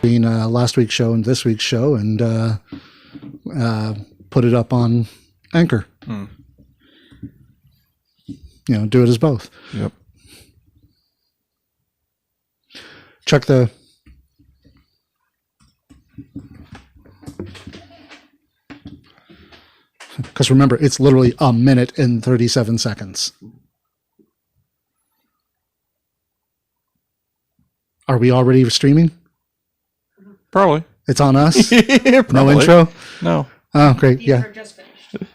between last week's show and this week's show and put it up on Anchor. You know, do it as both. Yep. Check the... Because remember, it's literally a minute and 37 seconds. Are we already streaming? Probably. It's on us? No intro? No. Oh, great. These Yeah. are just finished.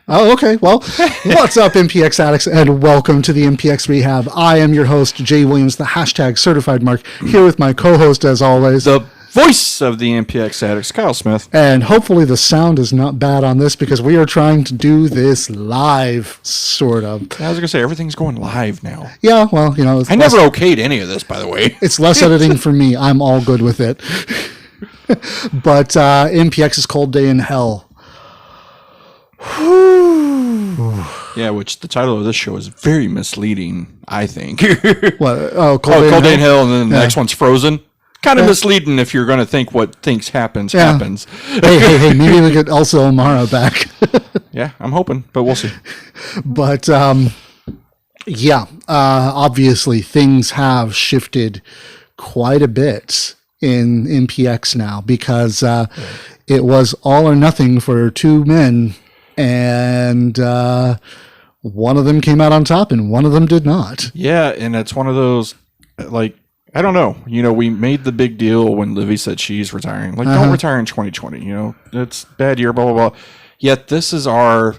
Oh, okay. Well, what's up, MPX addicts, and welcome to the MPX Rehab. I am your host, Jay Williams, the hashtag certified mark, here with my co-host, as always, The voice of the MPX addicts, Kyle Smith. and hopefully the sound is not bad on this because we are trying to do this live, sort of. I was going to say, everything's going live now. Yeah, well, you know, it's I never okayed any of this, by the way. It's less editing for me. I'm all good with it. But MPX's Cold Day in Hell. Yeah, which the title of this show is very misleading, I think. What? Oh, Cold Day in Hell, and then the next one's Frozen. Kind of misleading if you're going to think what thinks happens. Hey, maybe we get Elsa O'Mara back. Yeah, I'm hoping, but we'll see. But, obviously things have shifted quite a bit in MPX now because it was all or nothing for two men, and one of them came out on top and one of them did not. Yeah, and it's one of those, like, I don't know. You know, we made the big deal when Livy said she's retiring. Like, don't retire in 2020. You know, it's a bad year, blah, blah, blah. Yet this is our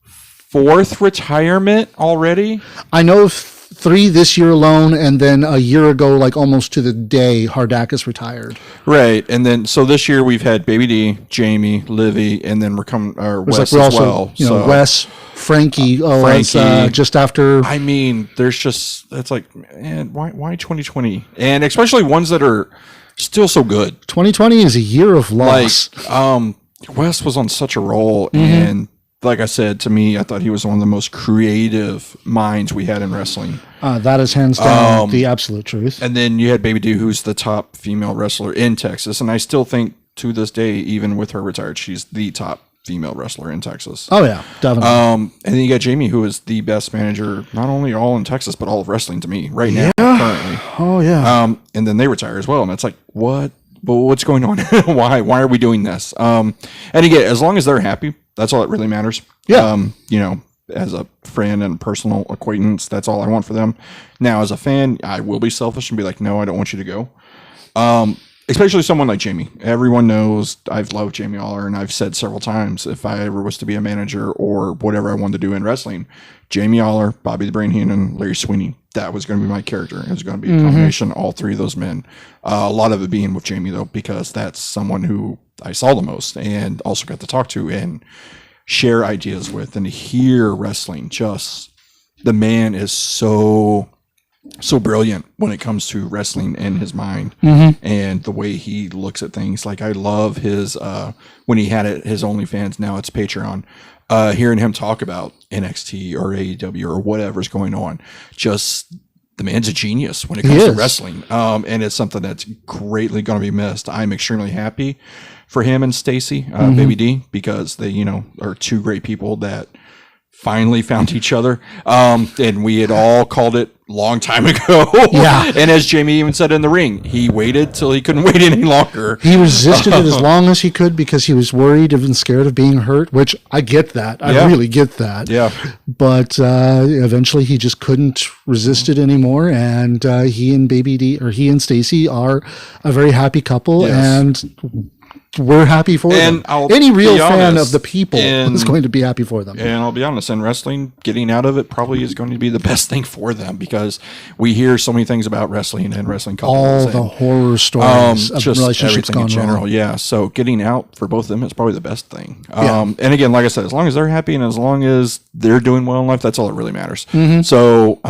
fourth retirement already. I know of 3 this year alone, and then a year ago, like almost to the day, Hardakis retired. Right, and then so this year we've had Baby D, Jamie, Livy, and then we're coming Wes like as we're also, well. you know, Wes, Frankie. Frankie. Just after. I mean, there's just it's like, man, why 2020? And especially ones that are still so good. 2020 is a year of loss. Like, Wes was on such a roll, and like I said, to me, I thought he was one of the most creative minds we had in wrestling. That is hands down the absolute truth. And then you had Baby D, who's the top female wrestler in Texas. And I still think to this day, even with her retired, she's the top female wrestler in Texas. Oh, yeah, definitely. And then you got Jamie, who is the best manager, not only all in Texas, but all of wrestling to me right now, currently. Oh, yeah. And then they retire as well. And it's like, what? But what's going on? Why are we doing this? And again, as long as they're happy, that's all that really matters. Yeah. You know, as a friend and personal acquaintance, that's all I want for them. Now, as a fan, I will be selfish and be like, no, I don't want you to go. Especially someone like Jamie. Everyone knows I've loved Jamie Aller, and I've said several times, if I ever was to be a manager or whatever I wanted to do in wrestling, Jamie Aller, Bobby the Brain Heenan, Larry Sweeney, that was going to be my character. It was going to be a combination, all 3 of those men. A lot of it being with Jamie, though, because that's someone who I saw the most and also got to talk to and share ideas with and hear wrestling. Just the man is so brilliant when it comes to wrestling and his mind and the way he looks at things. Like, I love his when he had it, his OnlyFans, now it's Patreon, hearing him talk about NXT or AEW or whatever's going on. Just the man's a genius when it comes to wrestling, and it's something that's greatly going to be missed. I'm extremely happy for him and Stacy, Baby D, because they, you know, are 2 great people that finally found each other. And we had all called it long time ago. Yeah. And as Jamie even said in the ring, he waited till he couldn't wait any longer. He resisted it as long as he could because he was worried and scared of being hurt, which I get that. I really get that. Yeah. But eventually he just couldn't resist it anymore. And he and Baby D, or he and Stacy, are a very happy couple. Yes. And we're happy for them. Any real fan of the people is going to be happy for them. And I'll be honest, in wrestling, getting out of it probably is going to be the best thing for them, because we hear so many things about wrestling and wrestling couples. All the horror stories of just relationships everything gone in general. wrong. Yeah. So getting out for both of them is probably the best thing. And again, like I said, as long as they're happy and as long as they're doing well in life, that's all that really matters. So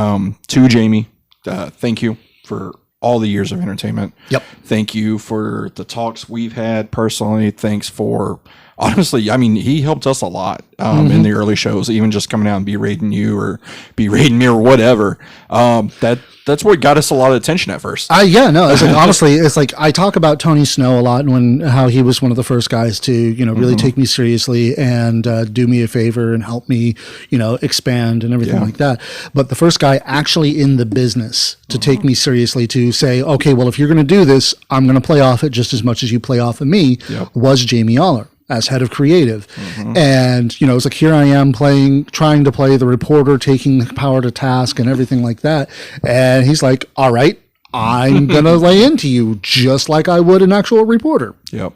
to Jamie, thank you for all the years of entertainment. Yep. Thank you for the talks we've had personally. Thanks for, honestly, I mean, he helped us a lot in the early shows, even just coming out and berating you or berating me or whatever. That that's what got us a lot of attention at first. Yeah, no, it's like, honestly, it's like I talk about Tony Snow a lot and how he was one of the first guys to, really take me seriously and do me a favor and help me, expand and everything like that. But the first guy actually in the business to take me seriously, to say, okay, well, if you're going to do this, I'm going to play off it just as much as you play off of me, was Jamie Aller as head of creative. And, it's like, here I am trying to play the reporter, taking Power to task and everything like that. And he's like, all right, I'm going to lay into you just like I would an actual reporter. Yep.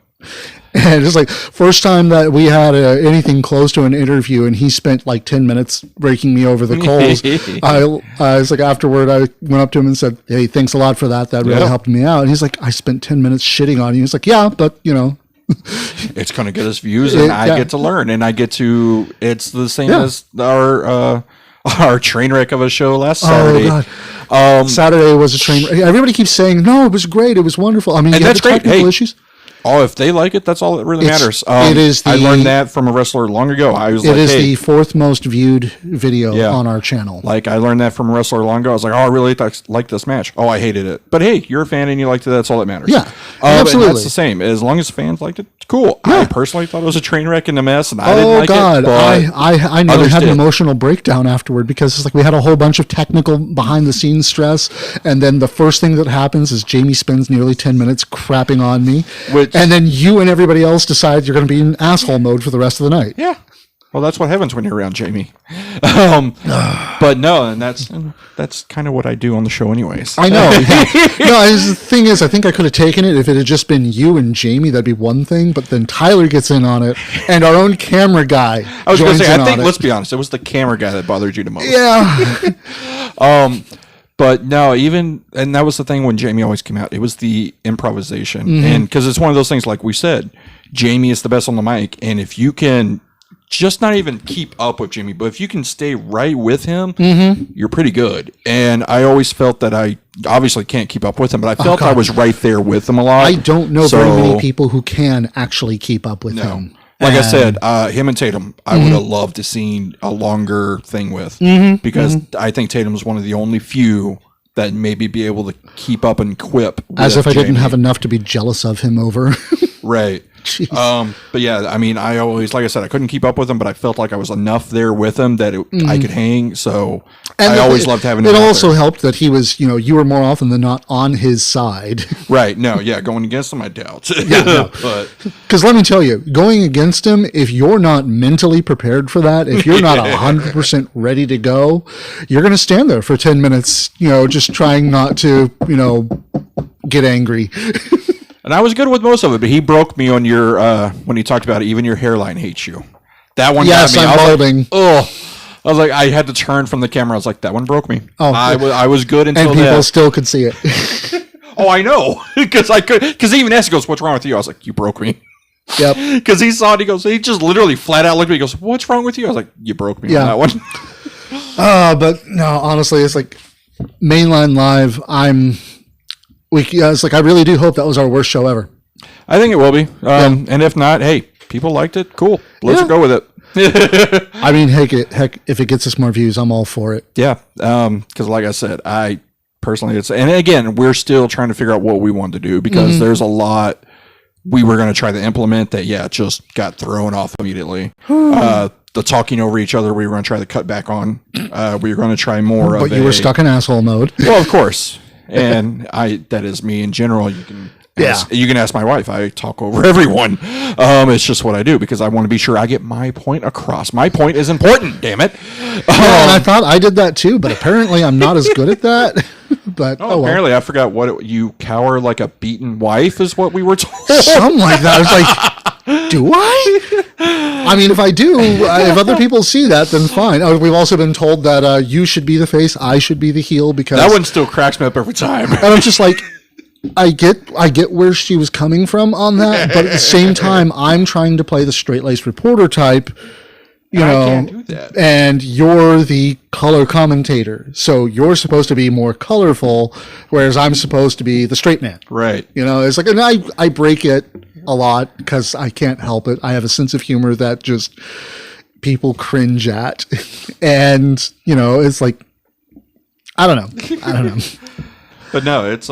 And it's like, first time that we had anything close to an interview, and he spent like 10 minutes raking me over the coals. I was like, afterward, I went up to him and said, hey, thanks a lot for that. That really helped me out. And he's like, I spent 10 minutes shitting on you. He's like, yeah, but it's going to get us views, and I get to learn, and I get to, it's the same as our train wreck of a show last Saturday. Oh, God. Saturday was a train wreck. Everybody keeps saying, no, it was great. It was wonderful. I mean, and that's great. Technical issues. Oh, if they like it, that's all that really matters. It is. I learned that from a wrestler long ago. I was it is the fourth most viewed video on our channel. Like, I learned that from a wrestler long ago. I was like, oh, I really like this match. Oh, I hated it. But hey, you're a fan and you liked it. That's all that matters. Yeah, absolutely. And that's the same. As long as fans liked it, it's cool. Yeah. I personally thought it was a train wreck and a mess, and I didn't like it. But I nearly had an emotional breakdown afterward, because it's like we had a whole bunch of technical behind the scenes stress, and then the first thing that happens is Jamie spends nearly 10 minutes crapping on me, and then you and everybody else decide you're going to be in asshole mode for the rest of the night. Yeah. Well, that's what happens when you're around Jamie. But no, and that's kind of what I do on the show anyways. I know. No, the thing is, I think I could have taken it if it had just been you and Jamie. That'd be one thing. But then Tyler gets in on it, and our own camera guy. I was going to say, I think, let's be honest, it was the camera guy that bothered you the most. Yeah. But no, and that was the thing when Jamie always came out. It was the improvisation. And because it's one of those things, like we said, Jamie is the best on the mic. And if you can just not even keep up with Jamie, but if you can stay right with him, you're pretty good. And I always felt that I obviously can't keep up with him, but I felt I was right there with him a lot. I don't know very many people who can actually keep up with him. Like I said, him and Tatum, I would have loved to seen a longer thing with, because I think Tatum is one of the only few that maybe be able to keep up and quip. As if I didn't have enough to be jealous of him over. Right. But yeah, I mean, I always, like I said, I couldn't keep up with him, but I felt like I was enough there with him that I could hang. So I always loved having him. It also helped that he was, you were more often than not on his side. Right. No, yeah, going against him, I doubt. Because let me tell you, going against him, if you're not mentally prepared for that, if you're not 100% ready to go, you're going to stand there for 10 minutes, just trying not to, get angry. And I was good with most of it, but he broke me on your when he talked about it, even your hairline hates you. That one got me. I'm balding. I was like, I had to turn from the camera. I was like, that one brook me. Oh, I was good until and people still could see it. Oh, I know, because even as he goes, "What's wrong with you?" I was like, "You broke me." Yep. Because he saw it. He just literally flat out looked at me. He goes, "What's wrong with you?" I was like, "You broke me on that one." But no, honestly, it's like Mainline Live. It's like, I really do hope that was our worst show ever. I think it will be. And if not, hey, people liked it. Cool. Let's go with it. I mean, heck, if it gets us more views, I'm all for it. Yeah. Because like I said, I personally, and again, we're still trying to figure out what we want to do, because there's a lot we were going to try to implement that, just got thrown off immediately. The talking over each other, we were going to try to cut back on. We were going to try more but you were stuck in asshole mode. Well, of course. And that is me in general. You can ask my wife. I talk over everyone. It's just what I do, because I want to be sure I get my point across. My point is important, damn it. And I thought I did that too, but apparently I'm not as good at that. But apparently I forgot you cower like a beaten wife is what we were told. Something like that. I was like, do I? I mean, if I do, if other people see that, then fine. We've also been told that you should be the face, I should be the heel, because that one still cracks me up every time. And I'm just like, I get where she was coming from on that, but at the same time, I'm trying to play the straight-laced reporter type, I can't do that. And you're the color commentator, so you're supposed to be more colorful, whereas I'm supposed to be the straight man. Right. It's like, and I break it a lot because I can't help it. I have a sense of humor that just people cringe at, and it's like, I don't know. But no, it's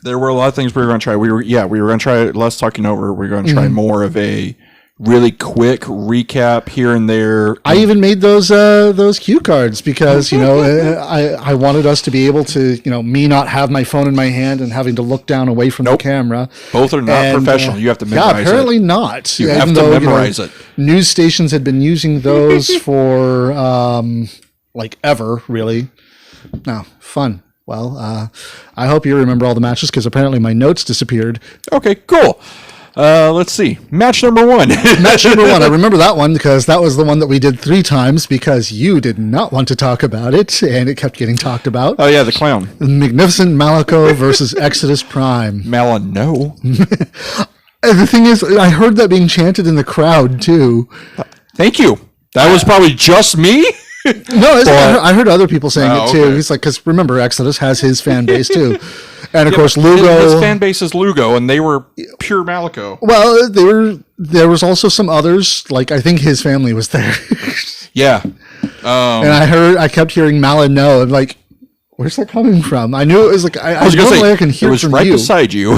there were a lot of things we were going to try. We were going to try less talking over. We were going to try more of a really quick recap here and there. I even made those cue cards because I wanted us to be able to me not have my phone in my hand and having to look down away from the camera. Both are not professional. You have to memorize it. Yeah, apparently not. You have to memorize it. News stations had been using those for like ever, really. No, fun. Well, I hope you remember all the matches because apparently my notes disappeared. Okay, cool. Let's see. Match number 1. Match number 1. I remember that one because that was the one that we did 3 times because you did not want to talk about it and it kept getting talked about. Oh, yeah, the clown. Magnificent Malico versus Exodus Prime. Malino. And the thing is, I heard that being chanted in the crowd too. Thank you. That was probably just me. No, I heard other people saying it too. Okay. He's like, because remember, Exodus has his fan base too, and of course, Lugo. His fan base is Lugo, and they were pure Malico. Well, there was also some others. Like I think his family was there. Yeah, and I kept hearing Malino, and like, where's that coming from? I knew it was like I was going to say I can hear it was from right you. beside you.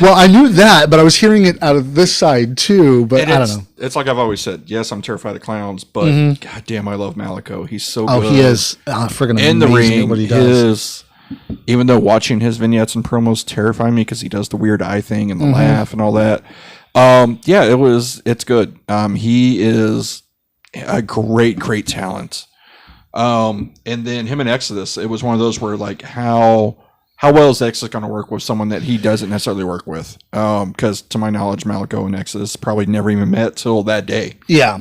Well, I knew that, but I was hearing it out of this side too. But I don't know. It's like I've always said. Yes, I'm terrified of clowns, but goddamn, I love Malico. He's so good. Oh, he is friggin' amazing in the ring. At what he does. Even though watching his vignettes and promos terrify me because he does the weird eye thing and the laugh and all that. It's good. He is a great talent. And then him and Exodus, it was one of those where like how well is Exodus going to work with someone that he doesn't necessarily work with? Because to my knowledge, Malico and Exodus probably never even met till that day. Yeah.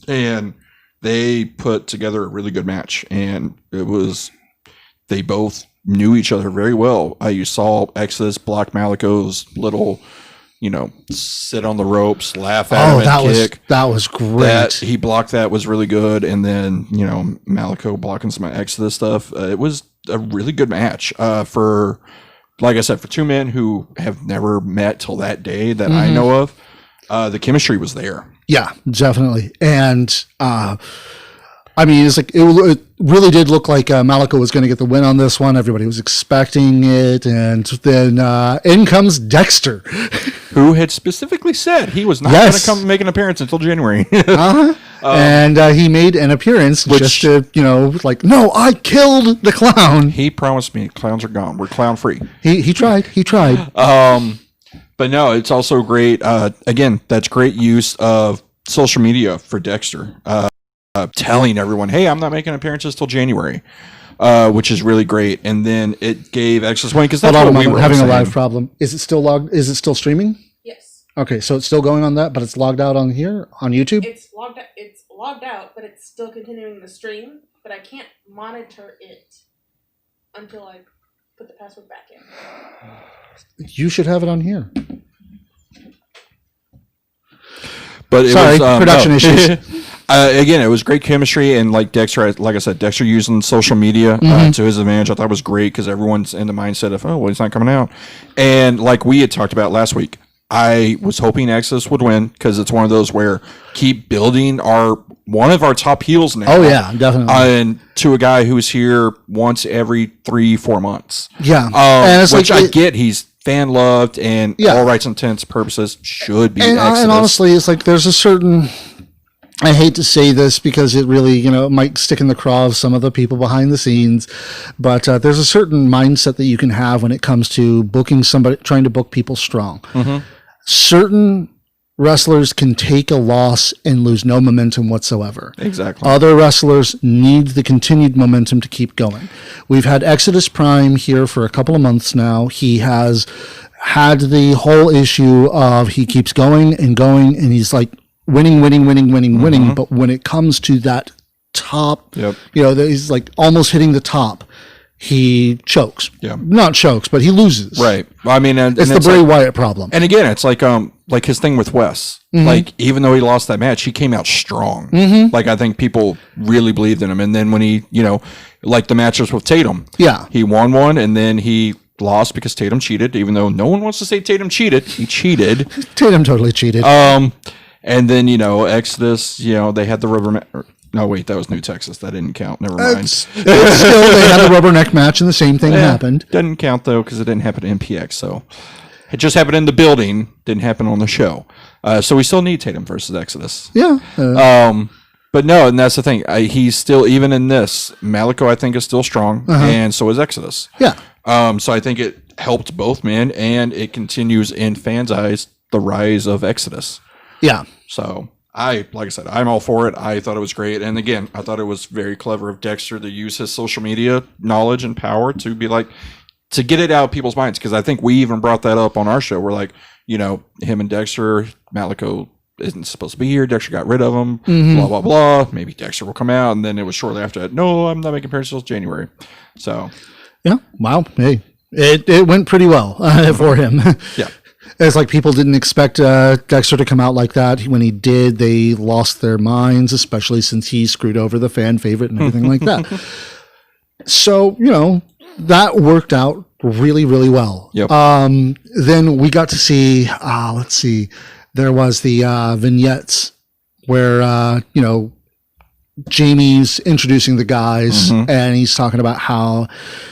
And they put together a really good match. And they both knew each other very well. You saw Exodus block Malico's little, sit on the ropes, laugh at him and kick. That was great. He blocked that was really good. And then, Malico blocking some Exodus stuff. It was a really good match for, like I said, for 2 men who have never met till that day that I know of. The chemistry was there. Yeah, definitely. And it's like it really did look like Malico was going to get the win on this one. Everybody was expecting it, and then in comes Dexter, who had specifically said he was not going to come make an appearance until January. And he made an appearance just to, no, I killed the clown. He promised me clowns are gone. We're clown free. He tried. But no, it's also great. Again, that's great use of social media for Dexter. Telling everyone, hey, I'm not making appearances till January, which is really great. And then it gave Exodus Wayne because that's what we were having a live problem. Is it still logged? Is it still streaming? Yes. Okay, so it's still going on that, but it's logged out on here on YouTube. It's logged out, but it's still continuing the stream. But I can't monitor it until I put the password back in. You should have it on here. But production issues. Again, it was great chemistry, and like I said, Dexter using social media to his advantage. I thought was great because everyone's in the mindset of, he's not coming out. And like we had talked about last week, I was hoping Exodus would win because it's one of those where keep building one of our top heels now. Oh yeah, definitely. And to a guy who's here once every 3-4 months. Yeah, and which I get. He's fan loved and all rights and intents purposes should be Exodus. And honestly, it's like there's a certain. I hate to say this because it really, might stick in the craw of some of the people behind the scenes, but there's a certain mindset that you can have when it comes to booking somebody, trying to book people strong. Certain wrestlers can take a loss and lose no momentum whatsoever. Exactly. Other wrestlers need the continued momentum to keep going. We've had Exodus Prime here for a couple of months now. He has had the whole issue of he keeps going, and he's like, winning. But when it comes to that top, he's like almost hitting the top, he chokes. Yeah. Not chokes, but he loses. Right. I mean, it's the Bray Wyatt problem. And again, it's like his thing with Wes. Like, even though he lost that match, he came out strong. Like, I think people really believed in him. And then when he, like the matches with Tatum. Yeah. He won one, and then he lost because Tatum cheated, even though no one wants to say Tatum cheated. He cheated. Tatum totally cheated. And then, Exodus, they had the rubber No, wait, that was New Texas. That didn't count. Never mind. Still, they had the rubberneck match, and the same thing happened. Doesn't count though because it didn't happen at MPX. So it just happened in the building. Didn't happen on the show. So we still need Tatum versus Exodus. Yeah. But no, and that's the thing. He's still, even in this, Malico I think is still strong, and so is Exodus. Yeah. So I think it helped both men, and it continues in fans' eyes the rise of Exodus. Yeah. So like I said, I'm all for it. I thought it was great. And again, I thought it was very clever of Dexter to use his social media knowledge and power to be like, to get it out of people's minds. Because I think we even brought that up on our show. We're like, him and Dexter, Malico isn't supposed to be here. Dexter got rid of him, blah, blah, blah. Maybe Dexter will come out. And then it was shortly after that. No, I'm not making appearances until January. So. Yeah. Wow. Hey, it went pretty well for him. Yeah. It's like people didn't expect Dexter to come out like that. When he did, they lost their minds, especially since he screwed over the fan favorite and everything like that. So, that worked out really, really well. Yep. Then we got to see, let's see, there was the vignettes where, Jamie's introducing the guys and he's talking about how,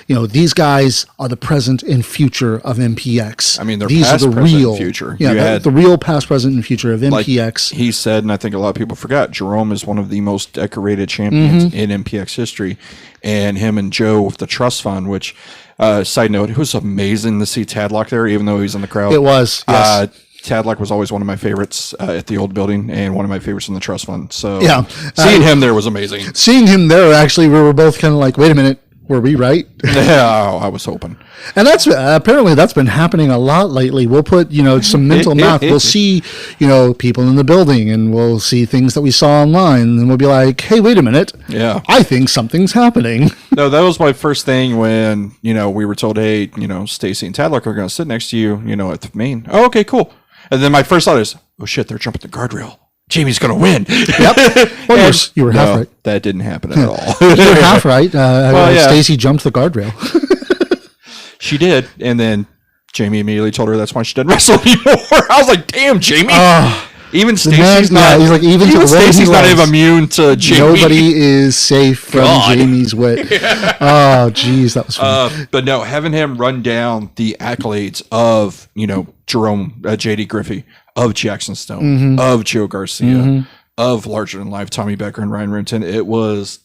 these guys are the present and future of MPX. I mean, they're these past, are the present, real and future. Yeah, the real past, present, and future of MPX. Like he said, and I think a lot of people forgot, Jerome is one of the most decorated champions in MPX history. And him and Joe with the trust fund, which, side note, it was amazing to see Tadlock there, even though he's in the crowd. It was, yes. Tadlock was always one of my favorites at the old building and one of my favorites in the trust fund. So yeah, seeing him there was amazing. Seeing him there, actually, we were both kind of like, wait a minute, were we right? Yeah, I was hoping. And that's apparently that's been happening a lot lately. We'll put, some mental math. We'll see, people in the building and we'll see things that we saw online and we'll be like, hey, wait a minute. Yeah. I think something's happening. No, that was my first thing when, we were told, hey, Stacy and Tadlock are going to sit next to you, at the main. Oh, okay, cool. And then my first thought is, oh shit, they're jumping the guardrail. Jamie's going to win. Yep. Well, you were half right. That didn't happen at all. You were half right. Stacy jumped the guardrail. She did. And then Jamie immediately told her that's why she doesn't wrestle anymore. I was like, damn, Jamie. Even Stacy's not. He's like, even Stacy's not even immune to Jamie. Nobody is safe from Jamie's wit. Yeah. Oh, geez, that was fun. But no, having him run down the accolades of Jerome, JD Griffey, of Jackson Stone, of Joe Garcia, of Larger Than Life, Tommy Becker and Ryan Renton. It was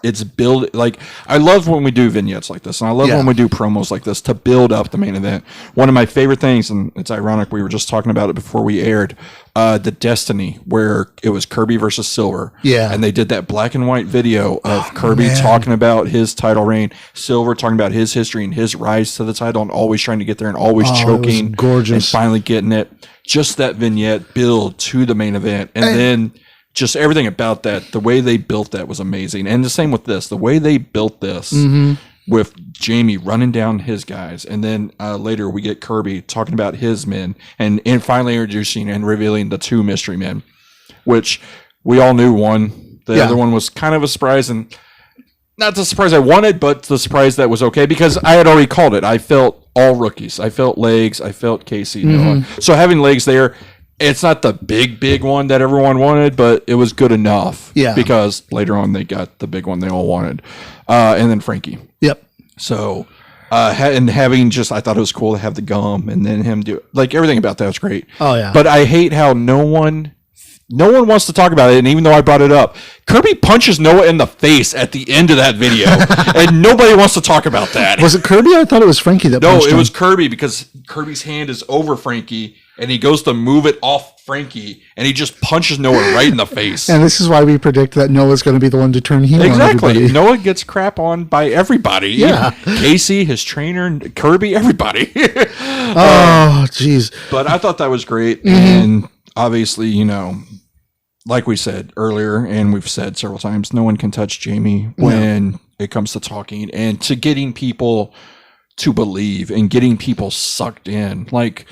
it's build, like, I love when we do vignettes like this, and I love when we do promos like this to build up the main event. One of my favorite things, and it's ironic, we were just talking about it before we aired, the Destiny, where it was Kirby versus Silver. Yeah. And they did that black and white video of Kirby talking about his title reign, Silver talking about his history and his rise to the title and always trying to get there and always choking. Gorgeous. And finally getting it. Just that vignette build to the main event. And then just everything about that, the way they built that was amazing. And the same with this, the way they built this with Jamie running down his guys. And then later we get Kirby talking about his men and finally introducing and revealing the two mystery men, which we all knew one. The other one was kind of a surprise, and not the surprise I wanted, but the surprise that was okay because I had already called it. I felt all rookies. I felt Legs. I felt Casey. Noah. So having Legs there, it's not the big one that everyone wanted, but it was good enough. Yeah. Because later on they got the big one they all wanted. And then Frankie. Yep. So, and having I thought it was cool to have the gum and then him do, like, everything about that was great. Oh, yeah. But I hate how no one wants to talk about it. And even though I brought it up, Kirby punches Noah in the face at the end of that video. And nobody wants to talk about that. Was it Kirby? I thought it was Frankie that punched him. No, it was Kirby because Kirby's hand is over Frankie. And he goes to move it off Frankie, and he just punches Noah right in the face. And this is why we predict that Noah's going to be the one to turn heel. Exactly. Noah gets crap on by everybody. Yeah. Casey, his trainer, Kirby, everybody. Oh, jeez. But I thought that was great. And obviously, like we said earlier, and we've said several times, no one can touch Jamie when it comes to talking and to getting people to believe and getting people sucked in. Like,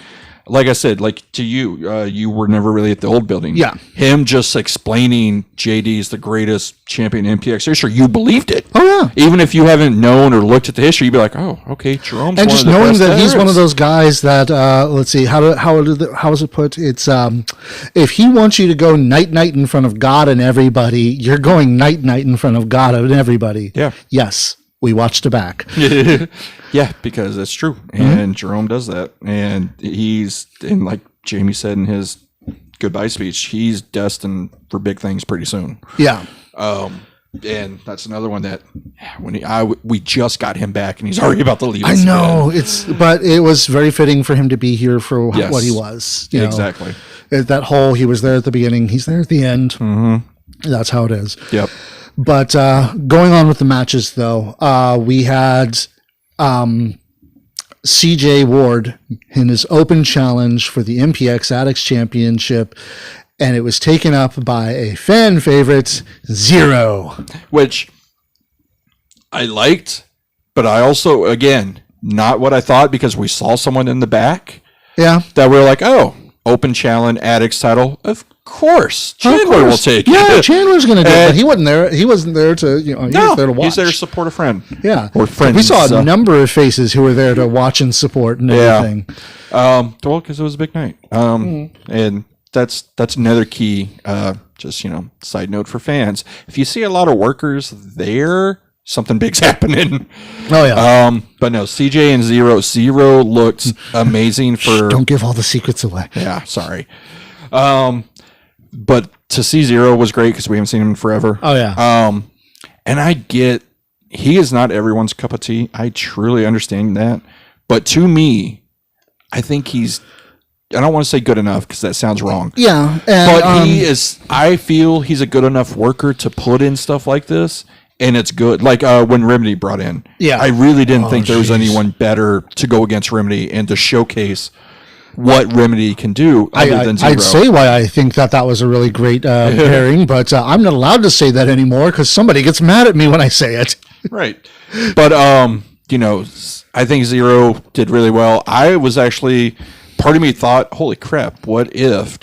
like I said, like to you, you were never really at the old building. Yeah. Him just explaining JD is the greatest champion in MPX history, you believed it. Oh yeah. Even if you haven't known or looked at the history, you'd be like, oh, okay, Jerome's And one just of the knowing best that he's there one of is. those guys that let's see, how is it put? It's if he wants you to go night in front of God and everybody, you're going night in front of God and everybody. Yeah. Yes. We watched it back. Yeah, because it's true. And Jerome does that. And and like Jamie said in his goodbye speech, he's destined for big things pretty soon. Yeah. And that's another one that we just got him back and he's already about to leave. I know but it was very fitting for him to be here for what he was. You know, exactly. That whole, he was there at the beginning, he's there at the end. Mm-hmm. That's how it is. Yep. But going on with the matches, though, we had CJ Ward in his open challenge for the MPX Addicts Championship, and it was taken up by a fan favorite, Zero. Which I liked, but I also, again, not what I thought, because we saw someone in the back Yeah. that we were like, oh, open challenge, Addicts title. Of course. Chandler will take it. Yeah, Chandler's going to do it. But he wasn't there. He wasn't there to, he was there to watch. He's there to support a friend. Yeah. Or friends. We saw a number of faces who were there to watch and support and everything. Well, because it was a big night. And that's another key, just, side note for fans. If you see a lot of workers there, something big's happening. Oh, yeah. But no, CJ and Zero looked amazing for... Don't give all the secrets away. Yeah, sorry. But to see Zero was great because we haven't seen him in forever. Oh, yeah. And I get he is not everyone's cup of tea. I truly understand that. But to me, I think he's... I don't want to say good enough because that sounds wrong. Yeah. But he is... I feel he's a good enough worker to put in stuff like this. And it's good. Like when Remedy brought in. Yeah. I really didn't think there was anyone better to go against Remedy and to showcase what Remedy can do other than Zero. I'd say why I think that was a really great pairing, but I'm not allowed to say that anymore because somebody gets mad at me when I say it. Right. But, I think Zero did really well. I was actually... Part of me thought, holy crap, what if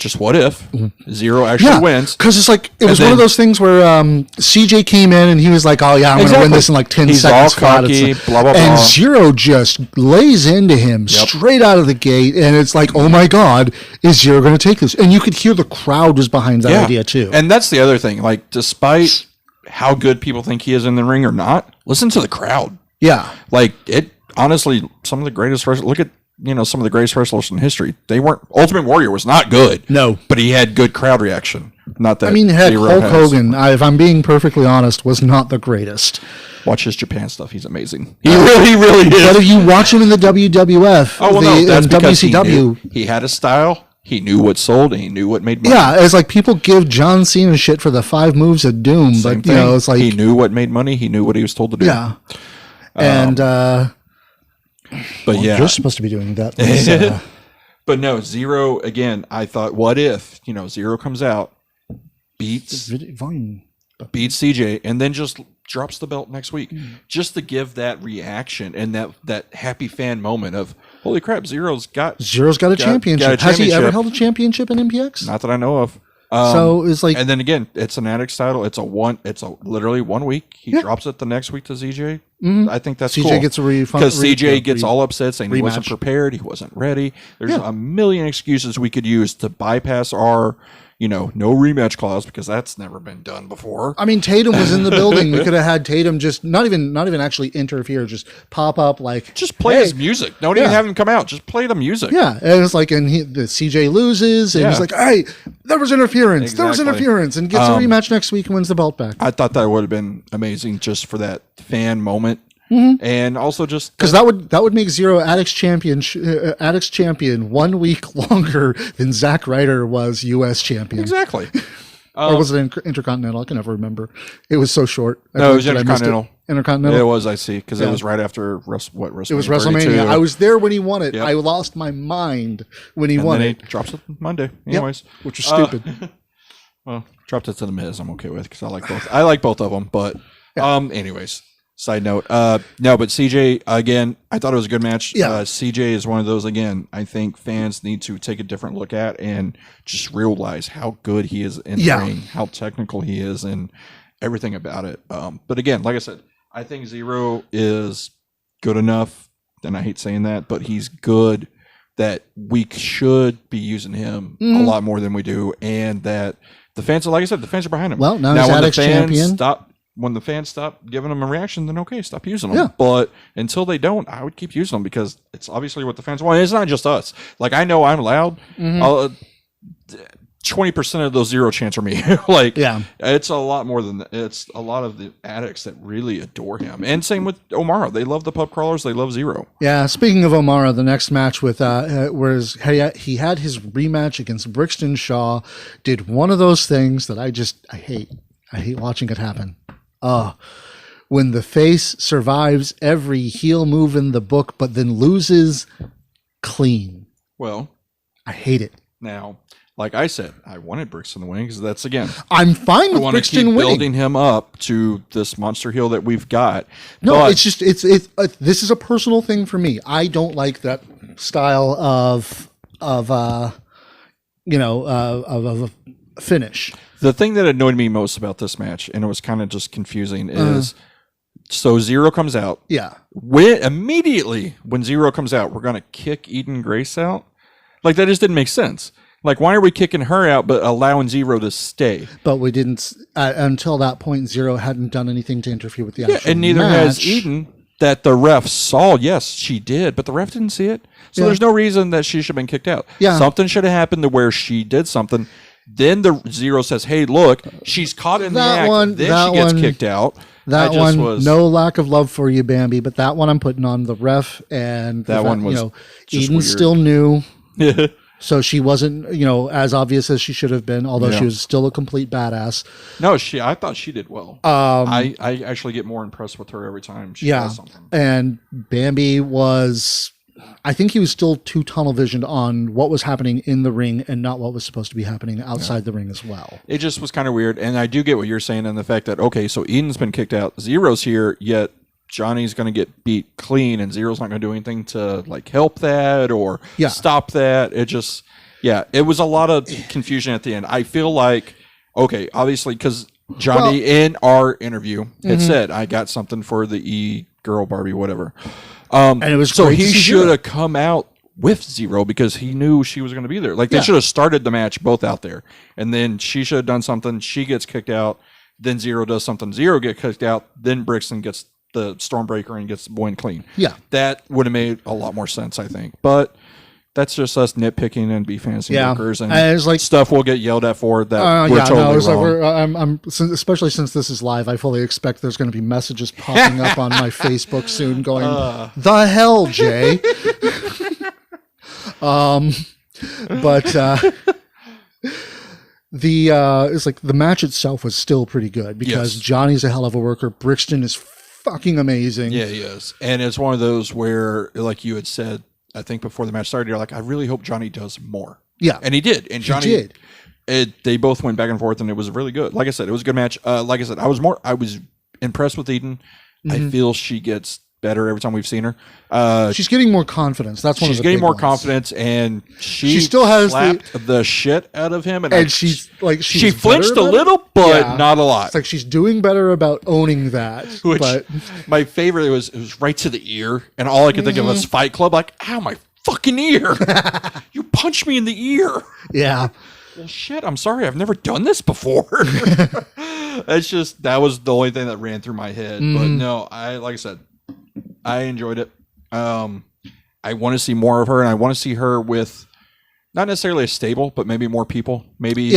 Zero actually wins? Because it's like, it was one of those things where CJ came in and he was like, oh yeah, I'm going to win this in like 10 He's seconds. He's all cocky, blah, blah, blah. And Zero just lays into him straight out of the gate. And it's like, oh my God, is Zero going to take this? And you could hear the crowd was behind that idea too. And that's the other thing. Like, despite how good people think he is in the ring or not, listen to the crowd. Yeah. Like, it honestly, some of the greatest wrestlers, look at, some of the greatest wrestlers in history. They weren't... Ultimate Warrior was not good. No. But he had good crowd reaction. Not that... I mean, heck, Hulk Hogan, if I'm being perfectly honest, was not the greatest. Watch his Japan stuff. He's amazing. He really is. But if you watch him in the WWF, that's because WCW... He had a style. He knew what sold, and he knew what made money. Yeah, it's like people give John Cena shit for the 5 moves of doom, Same but, thing. it's like... He knew what made money. He knew what he was told to do. Yeah. And... But yeah, you're supposed to be doing that. But no, Zero again. I thought, what if Zero comes out, beats CJ, and then just drops the belt next week, just to give that reaction and that happy fan moment of holy crap, Zero's got a championship. Has he ever held a championship in MPX? Not that I know of. So it's like, and then again, it's an Addicts title. It's literally 1 week. He drops it the next week to ZJ. I think that's CJ cool. gets a refund because CJ gets all upset saying he wasn't prepared, he wasn't ready. There's a million excuses we could use to bypass our, no rematch clause because that's never been done before. I mean, Tatum was in the building. We could have had Tatum just not even actually interfere, just pop up like just play his music. Don't even have him come out. Just play the music. Yeah, and it's like, and the CJ loses, and he's like, "Hey, there was interference. Exactly. There was interference," and gets a rematch next week and wins the belt back. I thought that would have been amazing just for that fan moment. And also just because that would make Zero Addicts champion 1 week longer than Zack Ryder was U.S. champion. Exactly. Or was it Intercontinental? I can never remember. It was so short. No, it was Intercontinental. Intercontinental. It was, I see, because it was right after WrestleMania. It was WrestleMania. 32. I was there when he won it. Yep. I lost my mind when he won it. He drops it Monday, anyways, which was stupid. Well, dropped it to the Miz. I'm okay with because I like both. I like both of them, but anyways. Side note. No, but CJ, again, I thought it was a good match. Yeah. CJ is one of those, again, I think fans need to take a different look at and just realize how good he is in the ring, how technical he is, and everything about it. But again, like I said, I think Zero is good enough, and I hate saying that, but he's good that we should be using him a lot more than we do, and that the fans, like I said, the fans are behind him. Well, now he's Addicts champion. When the fans stop giving them a reaction, then okay, stop using them. Yeah. But until they don't, I would keep using them because it's obviously what the fans want. It's not just us. Like, I know I'm loud. 20% of those Zero chants are me. It's a lot more than that. It's a lot of the addicts that really adore him. And same with Omara. They love the pub crawlers. They love Zero. Yeah. Speaking of Omara, the next match with whereas he had his rematch against Brixton Shaw, did one of those things that I hate. I hate watching it happen. When the face survives every heel move in the book, but then loses clean. Well, I hate it. Now, like I said, I wanted Brixton to win because that's, again, I'm fine with Brixton winning. Building him up to this monster heel that we've got. No, but it's just this is a personal thing for me. I don't like that style of a finish. The thing that annoyed me most about this match, and it was kind of just confusing, is so Zero comes out. Yeah. Immediately when Zero comes out, we're going to kick Eden Grace out? Like, that just didn't make sense. Like, why are we kicking her out but allowing Zero to stay? But we didn't, until that point, Zero hadn't done anything to interfere with the actual and neither match. has Eden, that the ref saw. Yes, she did, but the ref didn't see it. So there's no reason that she should have been kicked out. Yeah. Something should have happened to where she did something. Then the Zero says, hey, look, she's caught in the act. Then she gets kicked out. That one, no lack of love for you, Bambi, but that one I'm putting on the ref. And that one was Eden still knew. So she wasn't, as obvious as she should have been, although she was still a complete badass. No, I thought she did well. I actually get more impressed with her every time she does something. And Bambi was, I think he was still too tunnel visioned on what was happening in the ring and not what was supposed to be happening outside the ring as well. It just was kind of weird. And I do get what you're saying and the fact that, okay, so Eden's been kicked out, Zero's here, yet Johnny's going to get beat clean and Zero's not going to do anything to help that or stop that. It just, it was a lot of confusion at the end. I feel like, okay, obviously, because Johnny in our interview had said, I got something for the E-girl Barbie, whatever. And it was so he should have come out with Zero because he knew she was going to be there. Like, they should have started the match both out there. And then she should have done something. She gets kicked out. Then Zero does something. Zero gets kicked out. Then Brixton gets the Stormbreaker and gets the boy clean. Yeah. That would have made a lot more sense, I think. But that's just us nitpicking and be fantasy workers and it's like stuff we'll get yelled at for that we're totally wrong. I'm especially since this is live, I fully expect there's going to be messages popping up on my Facebook soon going, the hell, Jay? It's like the match itself was still pretty good because Johnny's a hell of a worker. Brixton is fucking amazing. Yeah, he is. And it's one of those where, like you had said, I think before the match started, you're like, I really hope Johnny does more. Yeah. And he did. And Johnny did. They both went back and forth and it was really good. Like I said, it was a good match. Like I said, I was impressed with Eden. I feel she gets better every time we've seen her. She's getting more confidence. That's one of the She's getting more ones. Confidence, and she still has the shit out of him, and she's she flinched a little, but not a lot. It's like she's doing better about owning that. Which but my favorite it was right to the ear, and all I could think of was Fight Club. Like, ow, my fucking ear! You punched me in the ear. Yeah. Well, shit. I'm sorry. I've never done this before. It's just that was the only thing that ran through my head. But no, like I said, I enjoyed it. I want to see more of her, and I want to see her with not necessarily a stable, but maybe more people. Maybe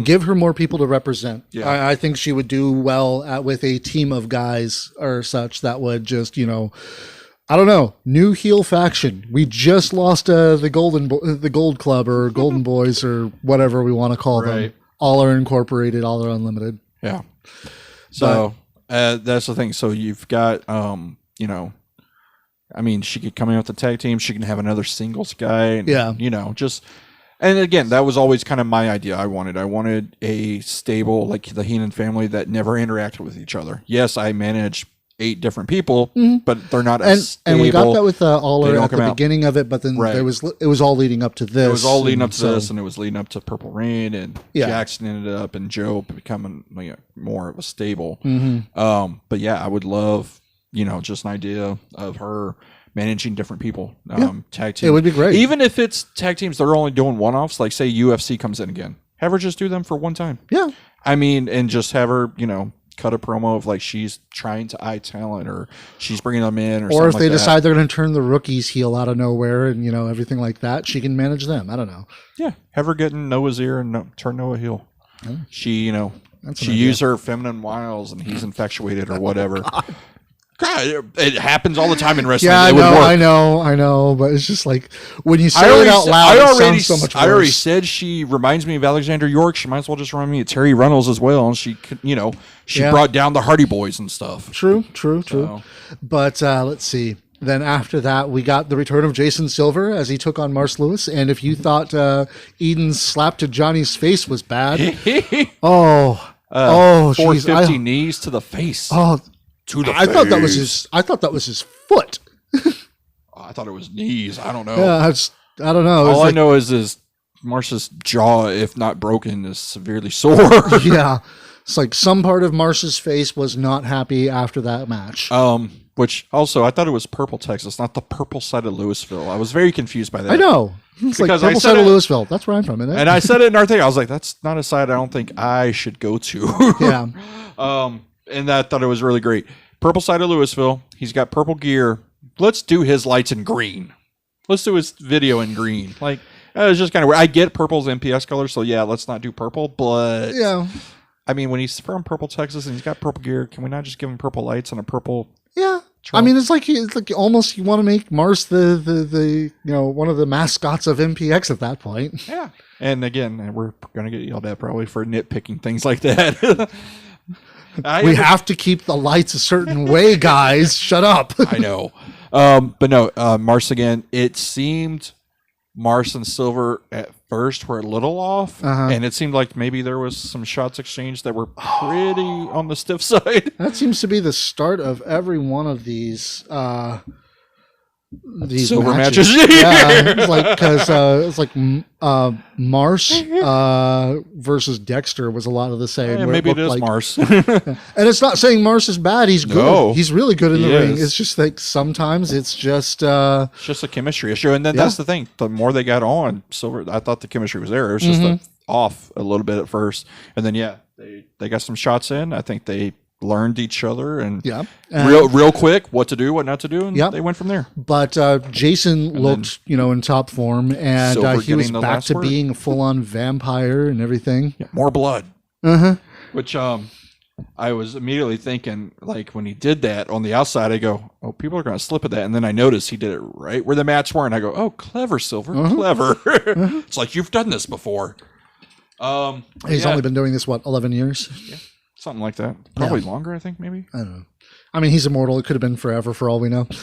give her more people to represent. Yeah. I think she would do well with a team of guys or such that would just, I don't know, new heel faction. We just lost the Gold Club or Golden Boys or whatever we want to call them. All are incorporated, all are unlimited. Yeah. So that's the thing. So you've got I mean, she could come in with the tag team. She can have another singles guy. And, and again, that was always kind of my idea. I wanted a stable, like the Heenan family that never interacted with each other. Yes, I manage 8 different people, but they're not and as stable. and we got that with They Aller don't at the come out. beginning of it, but then Right. it was all leading up to this. It was all leading up to so- this, and it was leading up to Purple Rain, and Yeah. Jackson ended up, and Joe becoming more of a stable. Mhm. But yeah, I would love, just an idea of her managing different people. Tag team. It would be great. Even if it's tag teams, they're only doing one-offs. Like say UFC comes in again, have her just do them for one time. Yeah. I mean, and just have her, cut a promo of like she's trying to eye talent, or she's bringing them in, Or if they like that. decide they're going to turn the rookies heel out of nowhere and everything like that, she can manage them. I don't know. Yeah, have her get in Noah's ear and turn Noah heel. Yeah. She, That's she an idea. used her feminine wiles, and he's infatuated or whatever. God, it happens all the time in wrestling. Yeah, it would work. I know, but it's just like when you say it out loud, it sounds so much worse. I already said she reminds me of Alexander York. She might as well just remind me of Terry Reynolds as well. And she, she Yeah. brought down the Hardy Boys and stuff. True. So- But let's see. Then after that, we got the return of Jason Silver as he took on Mars Lewis. And if you thought Eden's slap to Johnny's face was bad, jeez, 450 knees to the face. To the I face. thought that was his. I thought that was his foot. I thought it was knees. I don't know. Yeah, I don't know. All I know is Mars's jaw, if not broken, is severely sore. Yeah, it's like some part of Mars's face was not happy after that match. Which also I thought it was Purple Texas, not the purple side of Louisville. I was very confused by that. I know. It's like Because I purple said side of it- Louisville. That's where I'm from, isn't it? And I said it in our thing. I was like, that's not a side I don't think I should go to. Yeah. And I thought it was really great. Purple side of Louisville. He's got purple gear. Let's do his lights in green. Let's do his video in green. Like, it was just kind of weird. I get purple's MPX color, so yeah, let's not do purple. But Yeah. I mean, when he's from Purple, Texas, and he's got purple gear, can we not just give him purple lights and a purple? Yeah. Trump? I mean, it's like almost you want to make Mars the one of the mascots of MPX at that point. Yeah. And again, we're gonna get yelled at probably for nitpicking things like that. We have to keep the lights a certain way, guys. Shut up. I know. But no, Mars again, it seemed Mars and Silver at first were a little off, and it seemed like maybe there was some shots exchanged that were pretty on the stiff side. That seems to be the start of every one of these Silver matches. Yeah, it's like because it's like Mars versus Dexter was a lot of the same. Yeah, where maybe it looked is like, Mars. and it's not saying Mars is bad. He's good. No, He's really good in the he ring. is. It's just like sometimes it's just It's just a chemistry issue, and then that's the thing. The more they got on Silver, I thought the chemistry was there. It was just off a little bit at first, and then they got some shots in. I think they learned each other and real quick what to do, what not to do, and they went from there. But Jason looked, in top form, and Silver he was getting the back last to word. being a full-on vampire and everything. Yeah, more blood. Uh-huh. Which I was immediately thinking, like when he did that on the outside, I go, "Oh, people are going to slip at that." And then I noticed he did it right where the mats were, and I go, "Oh, clever, Silver, clever." It's like you've done this before. He's only been doing this 11 years. Yeah, something like that. Probably longer, I think, maybe. I don't know. I mean, he's immortal. It could have been forever for all we know. Yeah.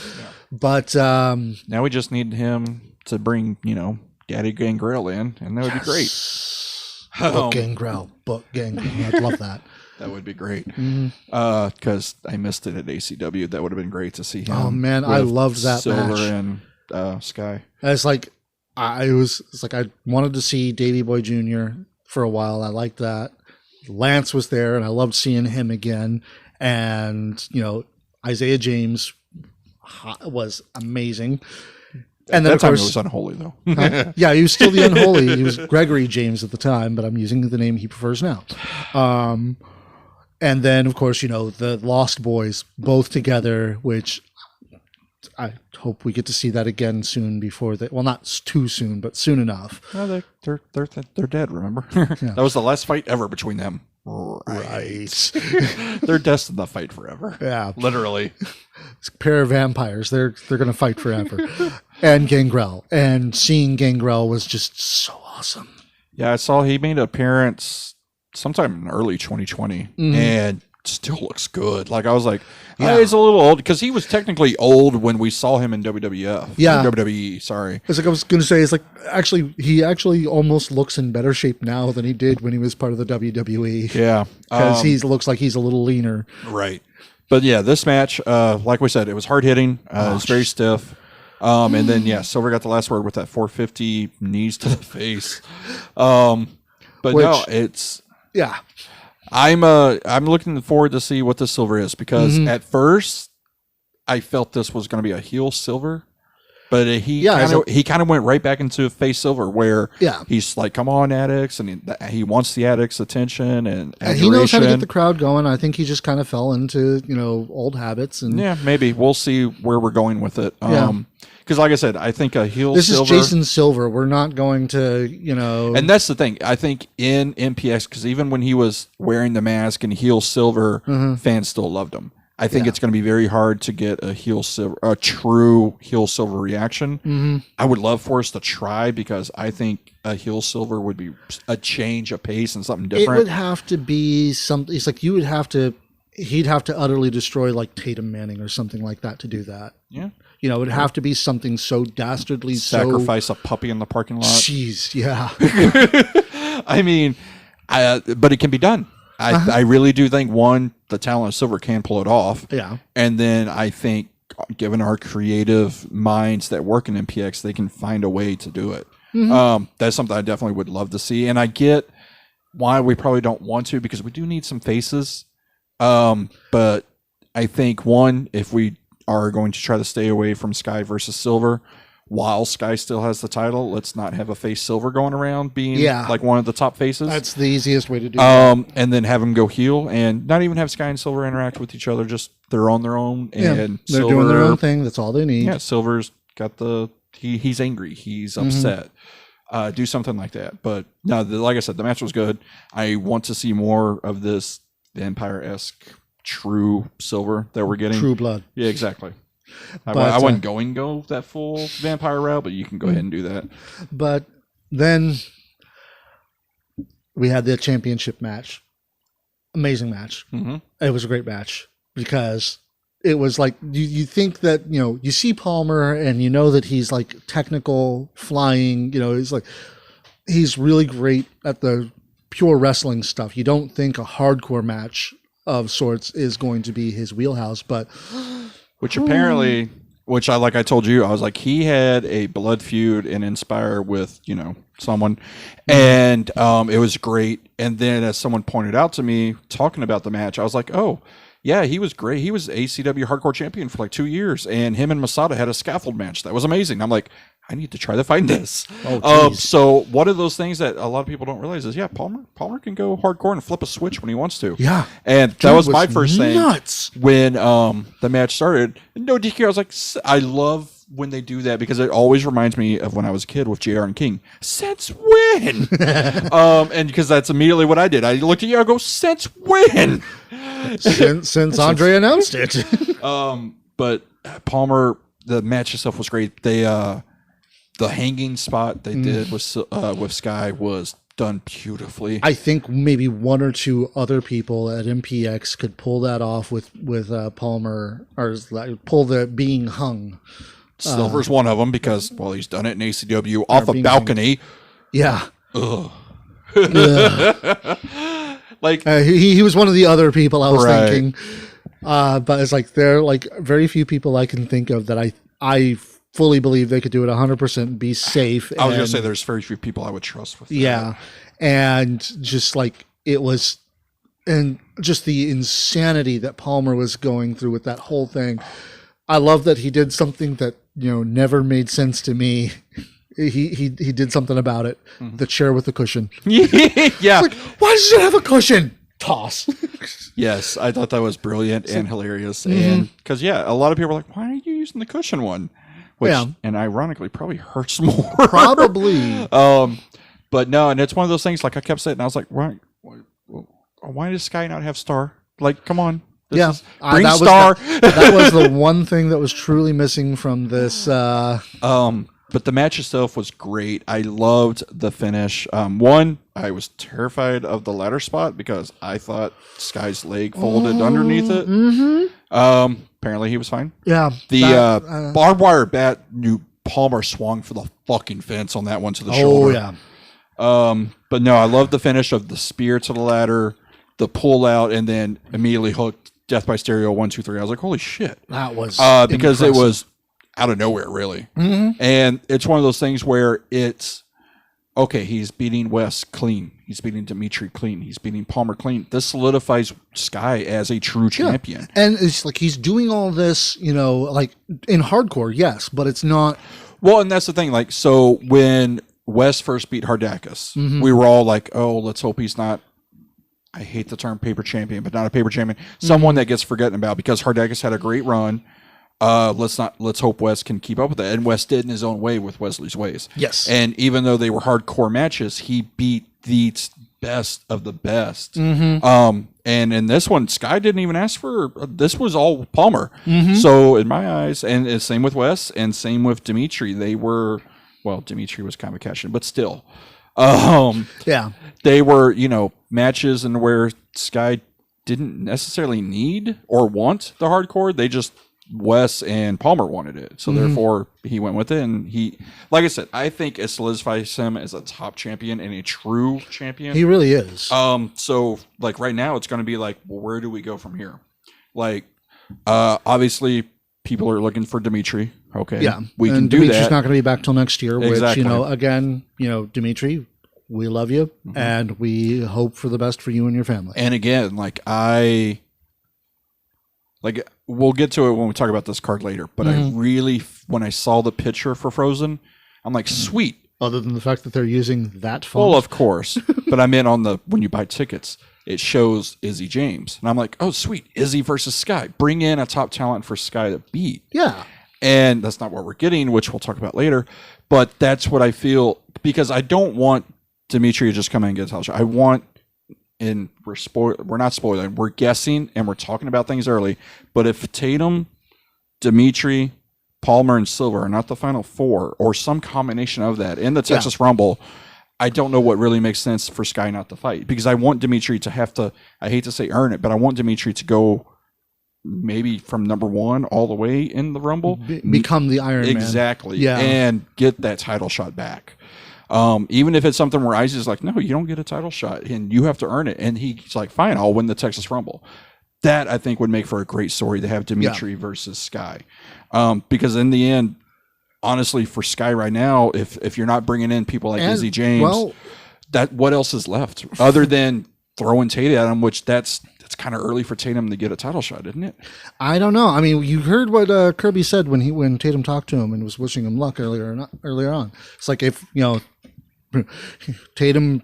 But now we just need him to bring, Daddy Gangrel in, and that would be great. Book Gangrel. I'd love that. That would be great. Because I missed it at ACW. That would have been great to see him. Oh man, I loved that Silver match. and Sky. It's like I wanted to see Davey Boy Jr. for a while. I liked that. Lance was there, and I loved seeing him again. And Isaiah James was amazing. And then That of time course, it was unholy though. yeah, he was still the unholy. He was Gregory James at the time, but I'm using the name he prefers now. And then of course, the Lost Boys both together, which I hope we get to see that again soon before they. Well, not too soon, but soon enough. No, they're dead. Remember, that was the last fight ever between them. Right. They're destined to fight forever. Yeah. Literally. It's a pair of vampires. They're going to fight forever. And Gangrel. And seeing Gangrel was just so awesome. Yeah, I saw he made an appearance sometime in early 2020 and still looks good. Like I was like, he's a little old because he was technically old when we saw him in WWF. Yeah. Or WWE, sorry. It's like I was going to say, it's like he actually almost looks in better shape now than he did when he was part of the WWE. Yeah. Because he looks like he's a little leaner. Right. But yeah, this match, like we said, it was hard hitting. It was very stiff. And then Silver got the last word with that 450 knees to the face. But no, it's I'm looking forward to see what this Silver is, because at first I felt this was going to be a heel Silver. But he kind of went right back into face Silver, where he's like, "Come on, addicts," and he wants the addicts' attention and he knows how to get the crowd going. I think he just kind of fell into old habits. And maybe we'll see where we're going with it. Because like I said, I think a heel. This Silver, is Jason Silver. We're not going to And that's the thing. I think in MPX, because even when he was wearing the mask and heel Silver, fans still loved him. I think it's going to be very hard to get a true heel Silver reaction. I would love for us to try, because I think a heel Silver would be a change of pace and something different. It would have to be something. It's like he'd have to utterly destroy like Tatum Manning or something like that to do that. Yeah. It would have to be something so dastardly. Sacrifice a puppy in the parking lot. Jeez, yeah. I mean, but it can be done. I really do think, one, the talent of Silver can pull it off. Yeah. And then I think, given our creative minds that work in MPX, they can find a way to do it. That's something I definitely would love to see. And I get why we probably don't want to, because we do need some faces. But I think, one, if we are going to try to stay away from Sky versus Silver, while Sky still has the title, let's not have a face Silver going around being like one of the top faces. That's the easiest way to do it. And then have him go heel, and not even have Sky and Silver interact with each other. Just they're on their own, and they're doing their own thing. That's all they need. Yeah, Silver's got he's angry, he's upset. Do something like that. But no, like I said, the match was good. I want to see more of this vampire-esque true Silver that we're getting. True blood. Yeah, exactly. I wasn't going to go that full vampire route, but you can go ahead and do that. But then we had the championship match. Amazing match. It was a great match, because it was like, you think that, you see Palmer and you know that he's like technical flying, he's really great at the pure wrestling stuff. You don't think a hardcore match of sorts is going to be his wheelhouse, but which apparently, like I told you, I was like, he had a blood feud in Inspire with, someone, and it was great. And then, as someone pointed out to me talking about the match, I was like, oh, yeah, he was great. He was ACW Hardcore Champion for like 2 years, and him and Masada had a scaffold match. That was amazing. I'm like, I need to try to find this. So one of those things that a lot of people don't realize is, Palmer can go hardcore and flip a switch when he wants to. Yeah. And that was my first thing nuts. When the match started. No DQ, I was like, I love when they do that, because it always reminds me of when I was a kid with JR and King. Since when? And because that's immediately what I did. I looked at you, I go, since when? Since Andre announced it. But Palmer, the match itself was great. They the hanging spot they did with Sky was done beautifully. I think maybe one or two other people at MPX could pull that off with Palmer, or pull the being hung. Silver's one of them, because he's done it in ACW off a balcony. Yeah. Ugh. Like he was one of the other people I was thinking. But it's like, there are like very few people I can think of that I fully believe they could do it 100% and be safe. I was going to say there's very few people I would trust with that. Yeah. And just like it was, and just the insanity that Palmer was going through with that whole thing. I love that he did something that, never made sense to me. He did something about it. The chair with the cushion. Yeah. Like, why does it have a cushion? Toss. Yes, I thought that was brilliant and hilarious. And because, a lot of people are like, why are you using the cushion one? Which, and ironically, probably hurts more. Probably. But no, and it's one of those things, like I kept saying, I was like, why does Sky not have Star? Like, come on. Bring Star. That was the one thing that was truly missing from this. But the match itself was great. I loved the finish. One, I was terrified of the ladder spot, because I thought Sky's leg folded underneath it. Apparently he was fine. Yeah. The barbed wire bat, Palmer swung for the fucking fence on that one to the shoulder. Oh, yeah. But no, I love the finish of the spear to the ladder, the pull out, and then immediately hooked Death by Stereo 1, 2, 3. I was like, holy shit. That was because impressive. it was out of nowhere, really. And it's one of those things where it's, okay, he's beating Wes clean. He's beating Dimitri clean. He's beating Palmer clean. This solidifies Sky as a true champion. And it's like he's doing all this, like in hardcore, yes, but it's not. Well, and that's the thing. Like, so when Wes first beat Hardakis, we were all like, oh, let's hope he's not, I hate the term paper champion, but not a paper champion. Someone that gets forgotten about, because Hardakis had a great run. Let's hope Wes can keep up with it. And Wes did in his own way with Wesley's Ways. Yes. And even though they were hardcore matches, he beat the best of the best. And in this one, Sky didn't even ask for, this was all Palmer. So in my eyes, and it's same with Wes and same with Dimitri, they were, well, Dimitri was kind of cashing, but still, they were, matches and where Sky didn't necessarily need or want the hardcore. They just, Wes and Palmer wanted it. So therefore he went with it. And he, like I said, I think it solidifies him as a top champion and a true champion. He really is. So like right now it's going to be like, well, where do we go from here? Like, obviously people are looking for Dimitri. Okay. Yeah. We and can do Dimitri's that. not going to be back till next year, Exactly. which, again, Dimitri, we love you and we hope for the best for you and your family. And again, we'll get to it when we talk about this card later, but I really, when I saw the picture for Frozen, I'm like, sweet. Other than the fact that they're using that font. Well, of course. But I meant when you buy tickets, it shows Izzy James. And I'm like, oh, sweet. Izzy versus Sky. Bring in a top talent for Sky to beat. Yeah. And that's not what we're getting, which we'll talk about later. But that's what I feel, because I don't want Dimitri to just come in and get a title shot. I want, and we're not spoiling, we're guessing and we're talking about things early, but if Tatum, Dimitri, Palmer, and Silver are not the final four, or some combination of that in the Texas Rumble, I don't know what really makes sense for Sky not to fight, because I want Dimitri to have to, I hate to say earn it, but I want Dimitri to go maybe from number one all the way in the Rumble. Become the Iron Man. Exactly. Yeah. And get that title shot back. Even if it's something where Izzy's like, no, you don't get a title shot and you have to earn it. And he's like, fine, I'll win the Texas Rumble. That I think would make for a great story to have Dimitri versus Sky. Because in the end, honestly, for Sky right now, if you're not bringing in people like Izzy James, what else is left other than throwing Tatum at him, which that's kind of early for Tatum to get a title shot, isn't it? I don't know. I mean, you heard what Kirby said when Tatum talked to him and was wishing him luck earlier on. It's like, if Tatum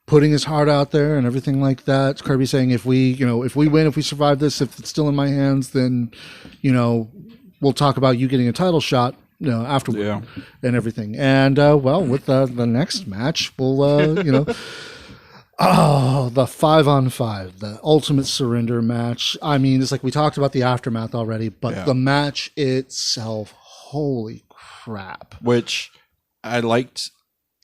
putting his heart out there and everything like that. Kirby saying, if we win, if we survive this, if it's still in my hands, then we'll talk about you getting a title shot afterward and everything. And with the next match, we'll the 5-on-5, the ultimate surrender match. I mean, it's like we talked about the aftermath already, but the match itself, holy crap. Which I liked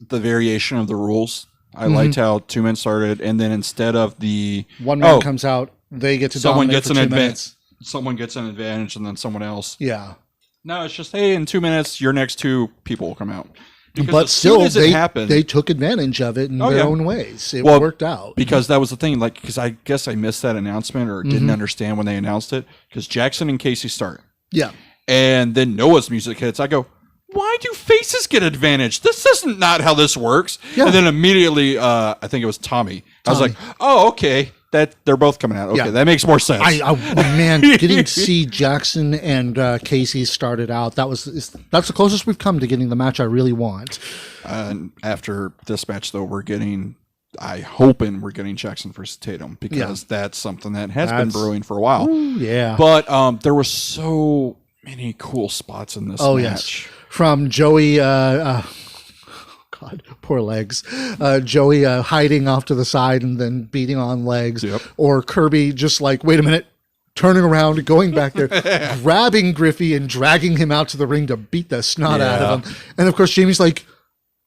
the variation of the rules. I liked how 2 men started, and then instead of the one man comes out, they get to someone dominate gets for an 2 advantage. minutes. Someone gets an advantage, and then someone else. Yeah. No, it's just, hey, in 2 minutes, your next two people will come out. Because but as soon as still, it happened, they took advantage of it in their own ways. It worked out. Because that was the thing. Like, because I guess I missed that announcement or didn't understand when they announced it. Because Jackson and Casey start. Yeah. And then Noah's music hits. I go, why do faces get advantage? This isn't not how this works. Yeah. And then immediately, I think it was Tommy. I was like, oh, okay. That they're both coming out. Okay, that makes more sense. Man, getting to see Jackson and Casey started out, that's the closest we've come to getting the match I really want. And after this match, though, we're getting Jackson versus Tatum, because that's something that has been brewing for a while. Yeah. But there were so many cool spots in this match. Yes. From Joey, God, poor Legs. Joey hiding off to the side and then beating on Legs. Yep. Or Kirby just like, wait a minute, turning around and going back there, grabbing Griffey and dragging him out to the ring to beat the snot out of him. And of course, Jamie's like,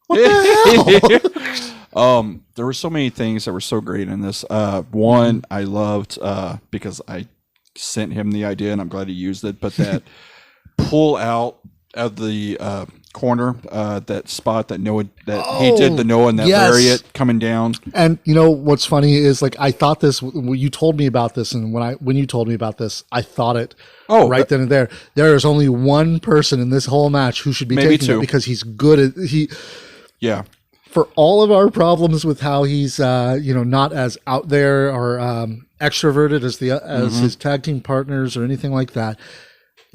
what the hell? There were so many things that were so great in this. One, I loved, because I sent him the idea and I'm glad he used it, but that pull out corner, that spot that Noah he did the Noah and that lariat coming down. And you know what's funny is like I thought this when you told me about this, and when you told me about this, I thought it right then and there. There is only one person in this whole match who should be taking it because he's good at Yeah. For all of our problems with how he's not as out there or extroverted as his tag team partners or anything like that,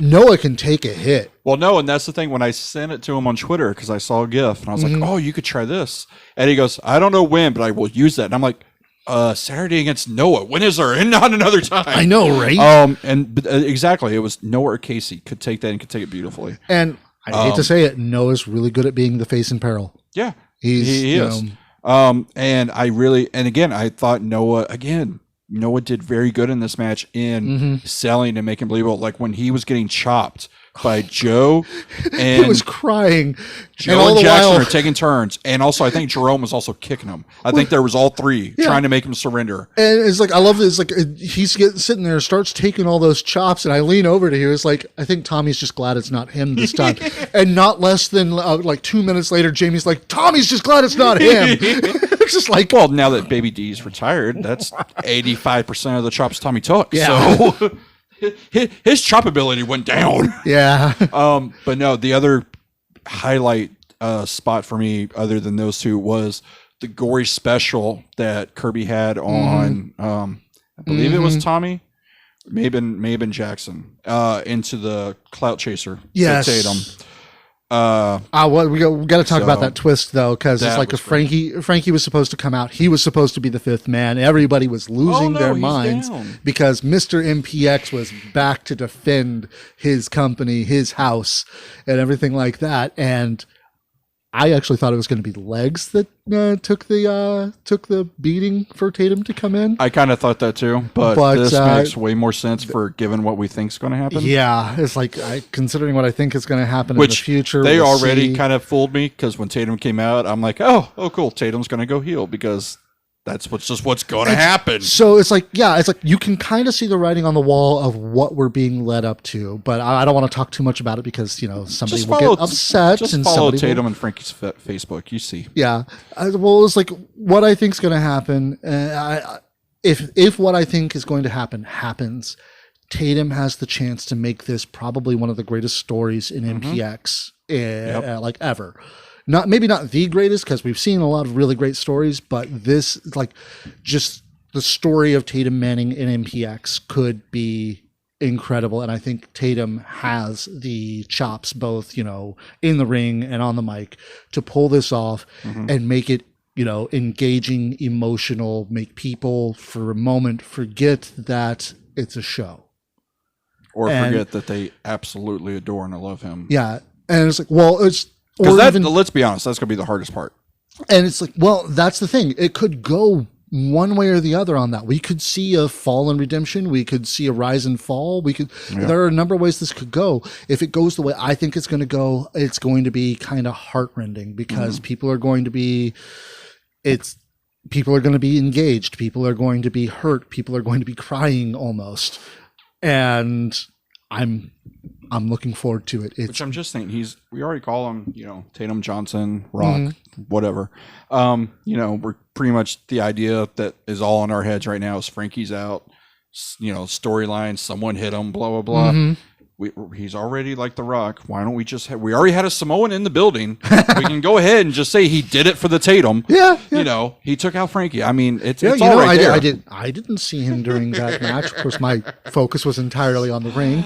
Noah can take a hit. Well, no, and that's the thing. When I sent it to him on Twitter, because I saw a GIF, and I was like, "Oh, you could try this," and he goes, "I don't know when, but I will use that." And I'm like, "Saturday against Noah. When is there? And not another time." I know, right? Exactly, it was Noah or Casey could take that and could take it beautifully. And I hate to say it, Noah's really good at being the face in peril. Yeah, he is. And I thought Noah did very good in this match in selling and making believable. Like when he was getting chopped by Joe, and he was crying. Joe and Jackson are taking turns, and also I think Jerome was also kicking him. I think there was all three trying to make him surrender. And it's like I love this. Like he's sitting there, starts taking all those chops, and I lean over to him. It's like I think Tommy's just glad it's not him this time. And not less than like 2 minutes later, Jamie's like, Tommy's just glad it's not him. It's just like, well, now that Baby D's retired, that's 85% of the chops Tommy took. Yeah. So his chop ability went down. Yeah. But no, the other highlight spot for me, other than those two, was the gory special that Kirby had on. I believe it was Tommy, maybe Jackson, into the clout chaser. Yes. Tatum. We got to talk about that twist though, because it's like Frankie was supposed to come out. He was supposed to be the fifth man. Everybody was losing their minds because Mr. MPX was back to defend his company, his house, and everything like that. And I actually thought it was going to be Legs that took the beating for Tatum to come in. I kind of thought that too, but this makes way more sense for given what we think is going to happen. Yeah, it's like considering what I think is going to happen in the future. They already kind of fooled me because when Tatum came out, I'm like, oh, cool, Tatum's going to go heel because that's what's going to happen. So it's like you can kind of see the writing on the wall of what we're being led up to, but I don't want to talk too much about it because somebody will get upset. Just follow Tatum and Frankie's Facebook. You see. Yeah. Well, it's like what I think is going to happen. If what I think is going to happen happens, Tatum has the chance to make this probably one of the greatest stories in MPX like ever. Maybe not the greatest because we've seen a lot of really great stories, but this like just the story of Tatum Manning in MPX could be incredible. And I think Tatum has the chops both, in the ring and on the mic to pull this off and make it, engaging, emotional, make people for a moment forget that it's a show. Or forget that they absolutely adore and love him. Yeah. And it's like, well, it's, because let's be honest, that's going to be the hardest part. And it's like, well, that's the thing. It could go one way or the other on that. We could see a fall and redemption. We could see a rise and fall. There are a number of ways this could go. If it goes the way I think it's going to go, it's going to be kind of heartrending because people are going to be engaged. People are going to be hurt. People are going to be crying almost. And I'm looking forward to it. Which I'm just thinking we already call him, Tatum Johnson, Rock, whatever. We're pretty much the idea that is all in our heads right now is Frankie's out, storyline, someone hit him, blah, blah, blah. He's already like The Rock. Why don't we we already had a Samoan in the building. We can go ahead and just say he did it for the Tatum. Yeah. He took out Frankie. I mean, it's all right there. I didn't see him during that match. Of course, my focus was entirely on the ring.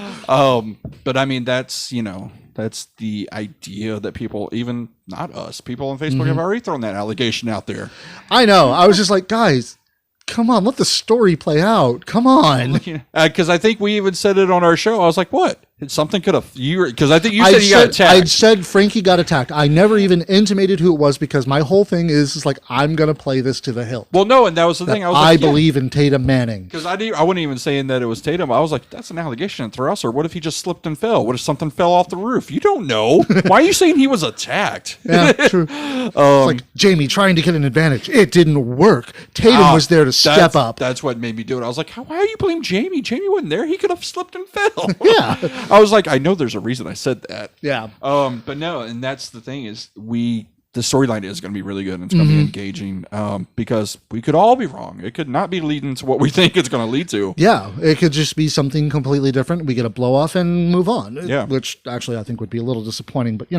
But I mean, that's the idea that people, even not us, people on Facebook have already thrown that allegation out there. I know. I was just like, guys, come on, let the story play out. Come on. Because I think we even said it on our show. I was like, what? Something could have... Because I think you said he got attacked. I said Frankie got attacked. I never even intimated who it was because my whole thing is like, I'm going to play this to the hilt. Well, no, and that was the thing. I believe in Tatum Manning. Because I wasn't even saying that it was Tatum. I was like, that's an allegation for us. Or what if he just slipped and fell? What if something fell off the roof? You don't know. Why are you saying he was attacked? Yeah, true. It's like Jamie trying to get an advantage. It didn't work. Tatum was there to step up. That's what made me do it. I was like, why are you blaming Jamie? Jamie wasn't there. He could have slipped and fell. Yeah. I was like, I know there's a reason I said that. Yeah. But no, and that's the thing is the storyline is going to be really good and it's going to be engaging because we could all be wrong. It could not be leading to what we think it's going to lead to. Yeah, it could just be something completely different. We get a blow off and move on. Yeah. Which actually I think would be a little disappointing, but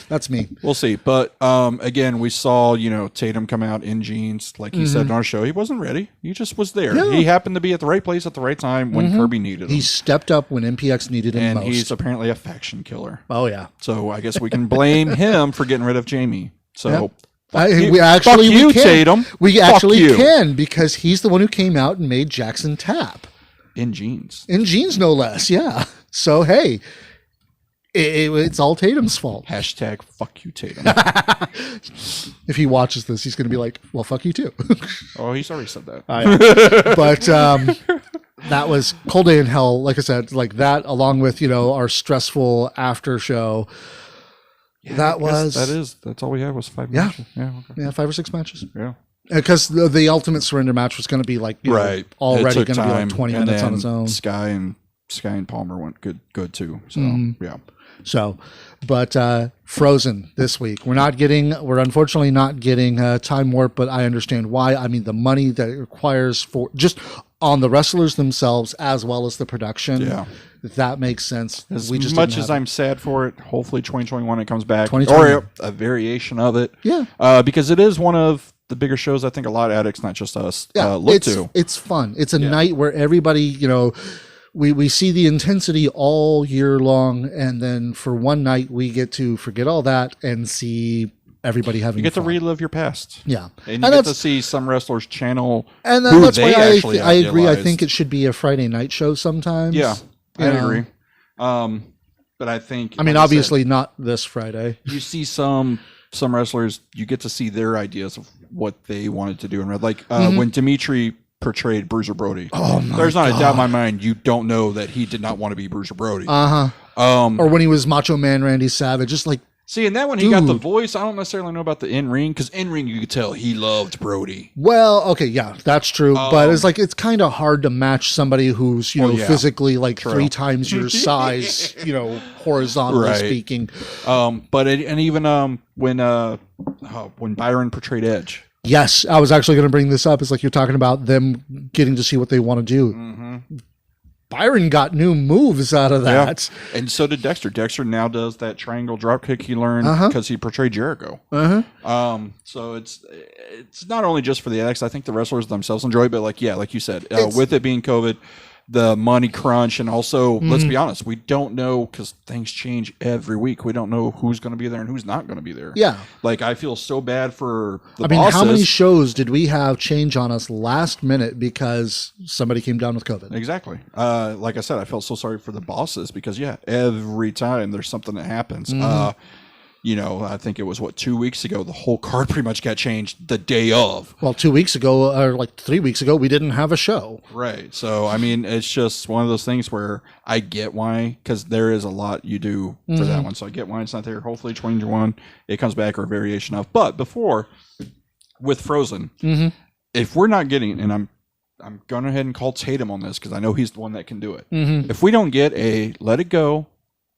that's me. We'll see. But again, we saw, Tatum come out in jeans. Like he said on our show, he wasn't ready. He just was there. Yeah. He happened to be at the right place at the right time when Kirby needed him. He stepped up when MPX needed him and most. he's apparently a faction killer. Oh, yeah. So I guess we can blame him for getting rid of Jamie. So Yep. fuck you, Tatum. We Fuck actually you. can because he's the one who came out and made Jackson tap. In jeans. In jeans, no less. Yeah. So, hey, it's all Tatum's fault. Hashtag fuck you, Tatum. If he watches this, he's going to be like, well, fuck you too. Oh, he's already said that. But that was Cold Day in Hell. Like I said, like that, along with, our stressful after show. Yeah, that's all we had was 5 matches. Yeah. Okay. Yeah, 5 or 6 matches. Yeah. Because the Ultimate Surrender match was going to be like, already going to be like 20 minutes on its own. Sky and Palmer went good too. So, yeah. So, but Frozen this week. We're unfortunately not getting Time Warp, but I understand why. I mean, the money that it requires for just on the wrestlers themselves as well as the production. Yeah. That makes sense. As much as I'm sad for it, hopefully 2021 it comes back. 2020. Or a variation of it. Yeah. Because it is one of the bigger shows I think a lot of addicts, not just us, look to. It's fun. It's a night where everybody, we see the intensity all year long, and then for one night we get to forget all that and see everybody having fun. You get to relive your past. Yeah. And you get to see some wrestlers channel and who that's they why actually I agree. I idealized. think it should be a Friday night show sometimes. Yeah, I agree. But I think... I mean, like obviously not this Friday. You see some wrestlers, you get to see their ideas of what they wanted to do in Red. Like when Dimitri portrayed Bruiser Brody. Oh my There's not God. a doubt in my mind you don't know that he did not want to be Bruiser Brody. Or when he was Macho Man Randy Savage, just like... See, and then when he got the voice, I don't necessarily know about the in-ring, because in-ring you could tell he loved Brody. Well, okay, yeah, that's true. But it's kind of hard to match somebody who's, physically like 3 times your size, horizontally speaking. Even when Byron portrayed Edge. Yes, I was actually going to bring this up. It's like you're talking about them getting to see what they want to do. Byron got new moves out of that. Yeah. And so did Dexter. Dexter now does that triangle dropkick he learned because he portrayed Jericho. So it's not only just for the addicts. I think the wrestlers themselves enjoy it, but like you said, with it being COVID, the money crunch, and also, let's be honest, we don't know because things change every week. We don't know who's going to be there and who's not going to be there. Yeah. Like, I feel so bad for the bosses. How many bosses. shows did we have change on us last minute because somebody came down with COVID? Exactly. Like I said, I felt so sorry for the bosses because, every time there's something that happens. I think it was 2 weeks ago, the whole card pretty much got changed the day of. Well, 2 weeks ago, or like 3 weeks ago, we didn't have a show. Right. So, I mean, it's just one of those things where I get why, because there is a lot you do for that one. So I get why it's not there. Hopefully 2021, it comes back or a variation of. But before, with Frozen, if we're not getting, and I'm going ahead and call Tatum on this because I know he's the one that can do it. If we don't get a Let It Go,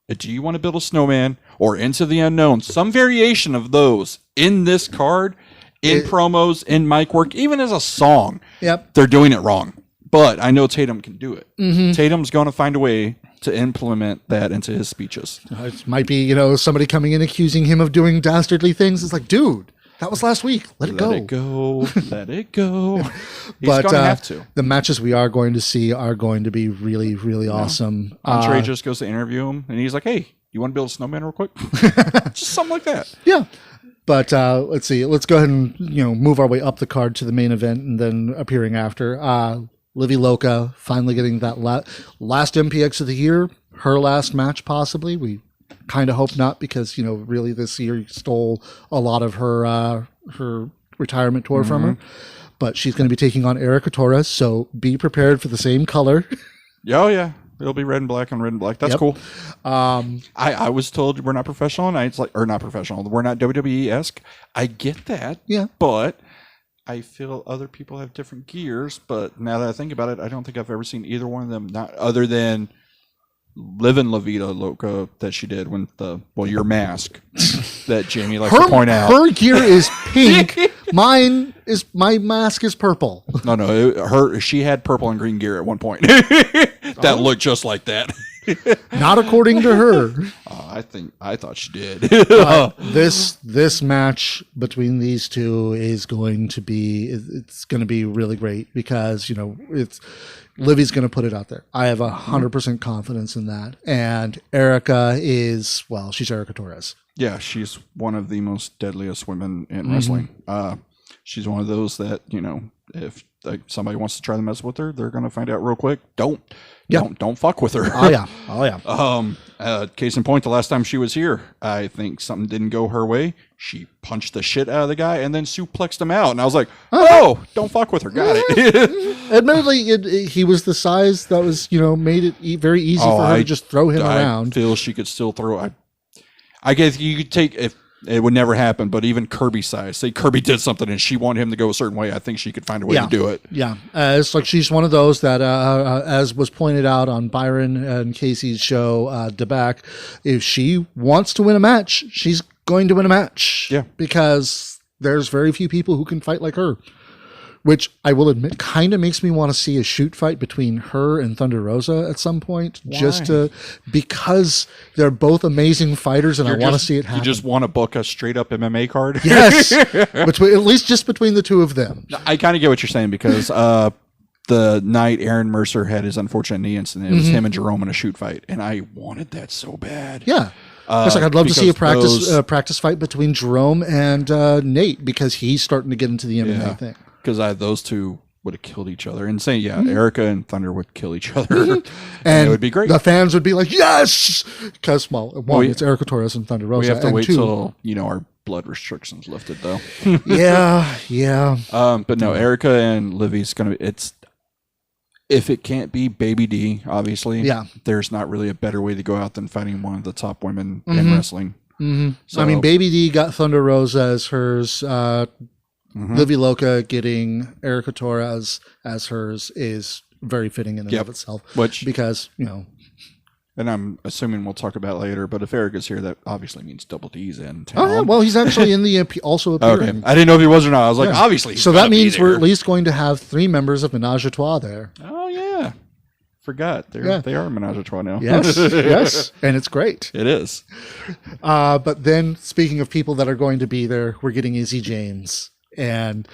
Do You Want to Build a Snowman, or Into the Unknown, some variation of those in this card, in promos, in mic work, even as a song, they're doing it wrong. But I know Tatum can do it. Tatum's going to find a way to implement that into his speeches. It might be, somebody coming in accusing him of doing dastardly things. It's like, dude, that was last week. Let it go. Let it go. Let it go. He's But going to have to. the matches we are going to see are going to be really, really awesome. Andre just goes to interview him, and he's like, hey, you want to build a snowman real quick? Just something like that. Yeah. But let's see. Let's go ahead and move our way up the card to the main event and then appearing after. Livy Loca finally getting that last MPX of the year. Her last match, possibly. We kind of hope not because, really this year stole a lot of her retirement tour from her. But she's going to be taking on Erica Torres, so be prepared for the same color. Oh, yeah. It'll be red and black on red and black. That's cool. I was told we're not professional, and it's like, or not professional. We're not WWE-esque. I get that. Yeah. But I feel other people have different gears. But now that I think about it, I don't think I've ever seen either one of them, not other than Living La Vida Loca that she did when your mask that Jamie likes to point out. Her gear is pink. My mask is purple. No, she had purple and green gear at one point that looked just like that. Not according to her. I thought she did. This match between these two is going to be really great because Livy's going to put it out there. I have 100% confidence in that. And Erica she's Erica Torres. Yeah, she's one of the most deadliest women in wrestling. She's one of those that, if somebody wants to try to mess with her, they're going to find out real quick. Don't fuck with her. Oh yeah. Case in point, the last time she was here, I think something didn't go her way. She punched the shit out of the guy and then suplexed him out. And I was like, oh, don't fuck with her. Got it. Admittedly, he was the size that was, made it very easy for her to just throw him around. I feel she could still throw. I guess you could take, if it would never happen, but even Kirby's size, say Kirby did something and she wanted him to go a certain way, I think she could find a way to do it. Yeah. It's like she's one of those that, as was pointed out on Byron and Casey's show, DeBack, if she wants to win a match, she's going to win a match. Yeah. Because there's very few people who can fight like her. Which I will admit kind of makes me want to see a shoot fight between her and Thunder Rosa at some point. Why? Because they're both amazing fighters and I want to see it happen. You just want to book a straight up MMA card? Yes. At least just between the two of them. I kind of get what you're saying because the night Aaron Mercer had his unfortunate knee incident, it was him and Jerome in a shoot fight. And I wanted that so bad. Yeah. It's like I'd love to see a practice fight between Jerome and Nate because he's starting to get into the MMA thing. Because those two would have killed each other. And Erica and Thunder would kill each other. And it would be great. The fans would be like, yes! Because, it's Erica Torres and Thunder Rosa. We have to wait till, our blood restrictions lifted, though. Yeah. But no, Erica and Livy's going to be, if it can't be Baby D, obviously, there's not really a better way to go out than fighting one of the top women in wrestling. Mm-hmm. So, Baby D got Thunder Rosa as hers. Livy Loca getting Erica Torres as hers is very fitting in and of itself. Because, and I'm assuming we'll talk about it later, but if Erica's here, that obviously means Double D's in town. Oh, yeah. Well, he's actually in the also appearing. Okay. I didn't know if he was or not. I was like, obviously. So that means we're at least going to have 3 members of Menage a Trois there. Oh, yeah. Forgot. They are Menage a Trois now. Yes. And it's great. It is. But then, speaking of people that are going to be there, we're getting Izzy James. And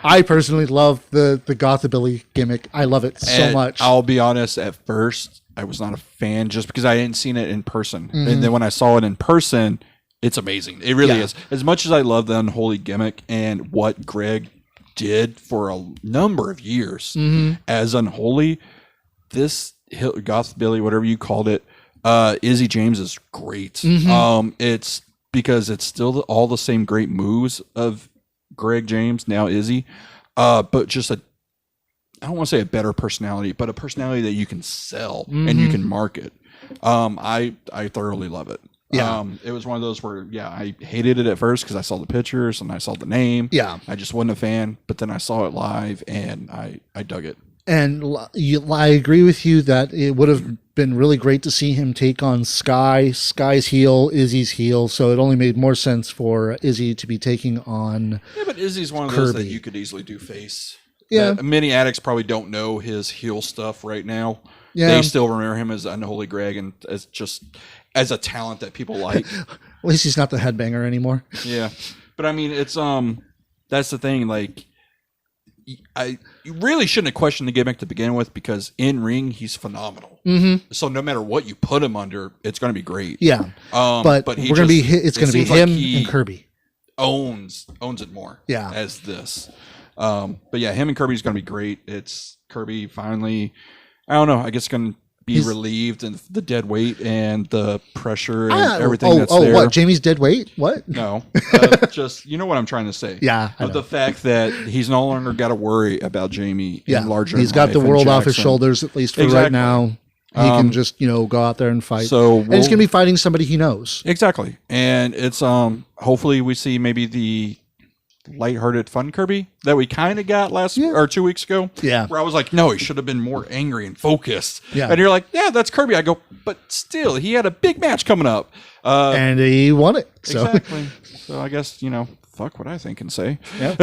I personally love the Gothabilly gimmick. I love it so much. I'll be honest, at first, I was not a fan just because I hadn't seen it in person. And then when I saw it in person, it's amazing. It really is. As much as I love the Unholy gimmick and what Greg did for a number of years as Unholy, this Gothabilly, whatever you called it, Izzy James is great. It's because it's still all the same great moves of Greg James, now Izzy, but just I don't want to say a better personality, but a personality that you can sell and you can market. I thoroughly love it. It was one of those where I hated it at first because I saw the pictures and I saw the name. I just wasn't a fan, but then I saw it live and I dug it. And I agree with you that it would have been really great to see him take on Sky's heel, Izzy's heel. So it only made more sense for Izzy to be taking on but Izzy's one of Kirby. Those that you could easily do face. Yeah. Many addicts probably don't know his heel stuff right now. Yeah. They still remember him as Unholy Greg and as a talent that people like. At least he's not the headbanger anymore. Yeah. But I mean, it's that's the thing, like you really shouldn't have questioned the gimmick to begin with because in ring he's phenomenal. So no matter what you put him under, it's going to be great. Yeah, but it's going to be him and Kirby owns it more. Yeah, as this. But yeah, him and Kirby's going to be great. It's Kirby finally. I don't know. I guess going to be relieved and the dead weight and the pressure and everything that's there. What? Jamie's dead weight? What? No, just you know what I'm trying to say. Yeah, of the fact that he's no longer got to worry about Jamie. Yeah, larger. He's got the world off his shoulders at least for right now. He can just go out there and fight. And he's going to be fighting somebody he knows. Exactly, and it's hopefully we see maybe the lighthearted fun Kirby that we kind of got or 2 weeks ago. Yeah. Where I was like, no, he should have been more angry and focused. Yeah. And you're like, yeah, that's Kirby. I go, but still, he had a big match coming up. And he won it. So. Exactly. So I guess, fuck what I think and say. Yeah.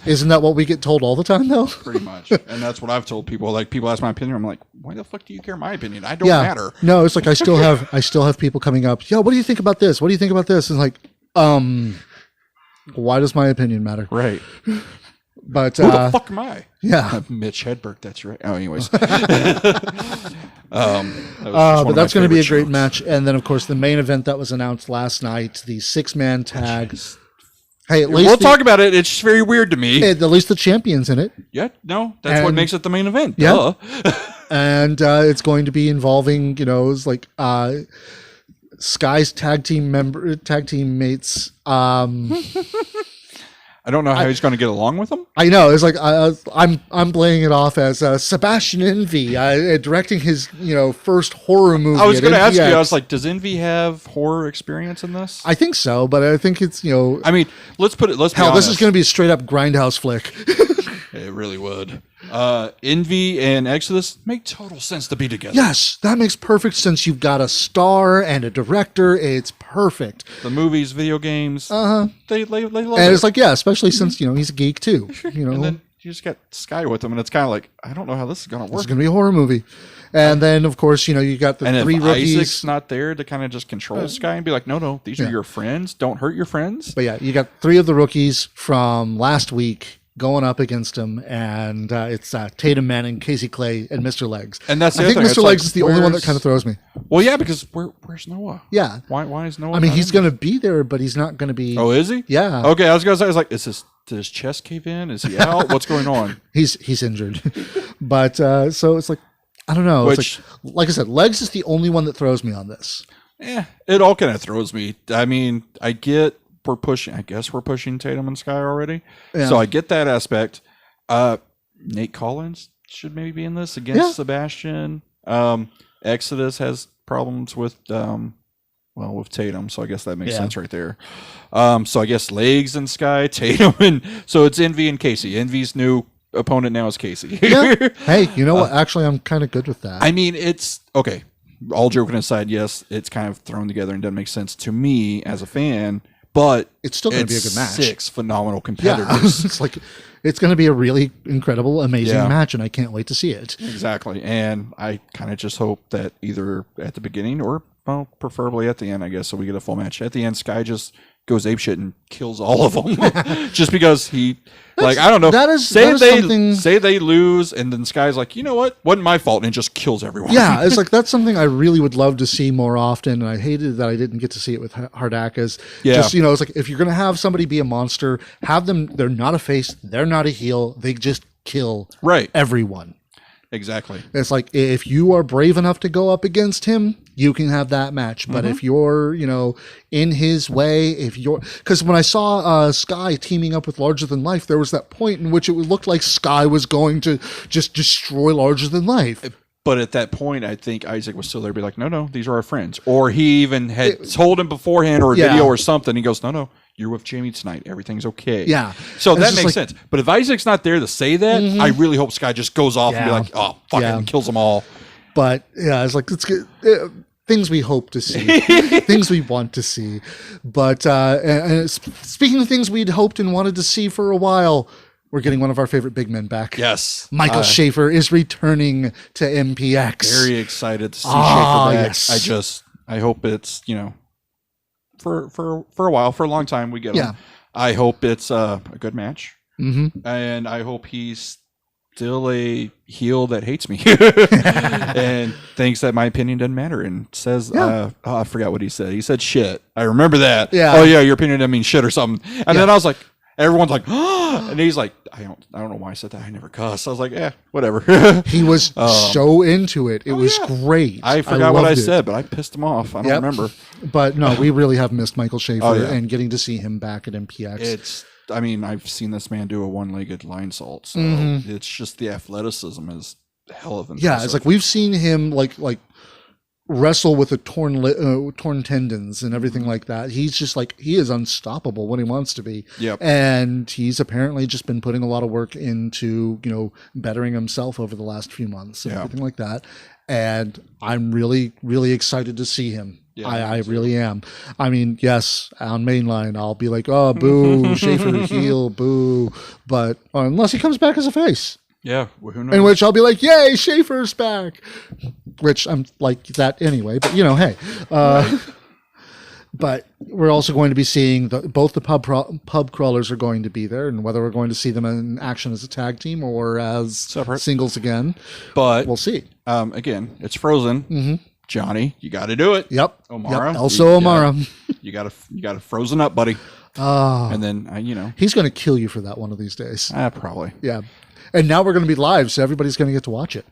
Isn't that what we get told all the time, though? Pretty much. And that's what I've told people. Like, people ask my opinion. I'm like, why the fuck do you care my opinion? I don't matter. No, it's like I still have people coming up. Yo, what do you think about this? What do you think about this? And like, why does my opinion matter? Right. But who the fuck am I? Yeah. Mitch Hedberg, that's right. Oh, anyways. But that's going to be a great match. And then, of course, the main event that was announced last night, the 6-man tag. Hey, at least we'll talk about it. It's just very weird to me. At least the champion's in it. Yeah, no, that's what makes it the main event. Yeah. Duh. And it's going to be involving, it's like Sky's tag team mates. I don't know how he's going to get along with them. I know. It's like I'm playing it off as Sebastian Envy directing his first horror movie. I was going to ask you. MPX. I was like, does Envy have horror experience in this? I think so, but I think it's I mean, let's be honest. This is going to be a straight up grindhouse flick. It really would. Envy and Exodus make total sense to be together. Yes, that makes perfect sense. You've got a star and a director. It's perfect. The movies, video games, they love and it. it's like, yeah, especially since he's a geek too. And then you just got Sky with him, and it's kind of like, I don't know how this is going to work. It's going to be a horror movie. And then, of course, you got the and three if rookies. Isaac's not there to kind of just control Sky and be like, no, these are your friends. Don't hurt your friends. But yeah, you got 3 of the rookies from last week going up against him, and it's Tatum Manning, Casey Clay, and Mr. Legs. And that's the I other think thing. Mr. Legs is the only one that kind of throws me. Well, yeah, because where's Noah? Yeah. Why is Noah? I mean, he's going to be there, but he's not going to be. Oh, is he? Yeah. Okay, I was going to say, did his chest cave in? Is he out? What's going on? He's injured. But so it's like, I don't know. It's like I said, Legs is the only one that throws me on this. Yeah, it all kind of throws me. I mean, I get we're pushing Tatum and Sky already. Yeah. So I get that aspect. Nate Collins should maybe be in this against Sebastian. Exodus has problems with Tatum, so I guess that makes sense right there. So I guess Legs and Sky, Tatum, and so it's Envy and Casey. Envy's new opponent now is Casey. Yeah. Hey, you know what? Actually, I'm kind of good with that. I mean, it's okay. All joking aside, yes, it's kind of thrown together and doesn't make sense to me as a fan. But it's still going to be a good match. 6 phenomenal competitors. Yeah. It's going to be a really incredible, amazing match, and I can't wait to see it. Exactly. And I kind of just hope that either at the beginning or, preferably at the end, I guess, so we get a full match. At the end, Sky just goes apeshit and kills all of them. Just because I don't know. Say they lose, and then Sky's like, you know what? Wasn't my fault, and just kills everyone. Yeah, it's like that's something I really would love to see more often, and I hated that I didn't get to see it with Hardakas. Yeah. Just, it's like, if you're going to have somebody be a monster, have them, they're not a face, they're not a heel, they just kill everyone. Exactly. It's like, if you are brave enough to go up against him, you can have that match. But if you're, in his way, because when I saw Sky teaming up with Larger Than Life, there was that point in which it looked like Sky was going to just destroy Larger Than Life. But at that point, I think Isaac was still there to be like, no, these are our friends. Or he even had told him beforehand or a video or something. He goes, no, you're with Jamie tonight. Everything's okay. Yeah. So that makes sense. But if Isaac's not there to say that, I really hope Sky just goes off and be like, oh, fuck it, and kills them all. But yeah, it's like, let's get things we hope to see, things we want to see. But and speaking of things we'd hoped and wanted to see for a while, we're getting one of our favorite big men back. Yes. Michael Schaefer is returning to MPX. Very excited to see Schaefer back. Yes. I hope it's, for a while, for a long time we get him. I hope it's a good match. Mm-hmm. And I hope he's still a heel that hates me and thinks that my opinion doesn't matter and says, I forgot what he said. He said shit. I remember that. Yeah. Oh yeah, your opinion doesn't mean shit or something. And then I was like, everyone's like, oh, and he's like, I don't know why I said that. I never cuss. I was like, whatever. He was so into it. It was great. I forgot what I said, but I pissed him off. I don't remember. But no, we really have missed Michael Schaefer and getting to see him back at MPX. I've seen this man do a one-legged line salt, so it's just the athleticism is hell of impressive. Yeah, it's like we've seen him like wrestle with a torn tendons and everything like that. He's just like, he is unstoppable when he wants to be. Yep. And he's apparently just been putting a lot of work into, bettering himself over the last few months and everything like that. And I'm really, really excited to see him. Yeah, I really am. I mean, yes, on Mainline, I'll be like, oh, boo, Schaefer heel, boo. But unless he comes back as a face. Yeah, well, who knows? In which I'll be like, yay, Schaefer's back. Which I'm like that anyway. But, hey. But we're also going to be seeing both the pub crawlers are going to be there. And whether we're going to see them in action as a tag team or as separate singles again. But we'll see. Again, it's Frozen. Mm-hmm. Johnny, you got to do it. Yep. Omara. Yep. Also Omara. You got to frozen up, buddy. And then, he's going to kill you for that one of these days. Probably. Yeah. And now we're going to be live, so everybody's going to get to watch it.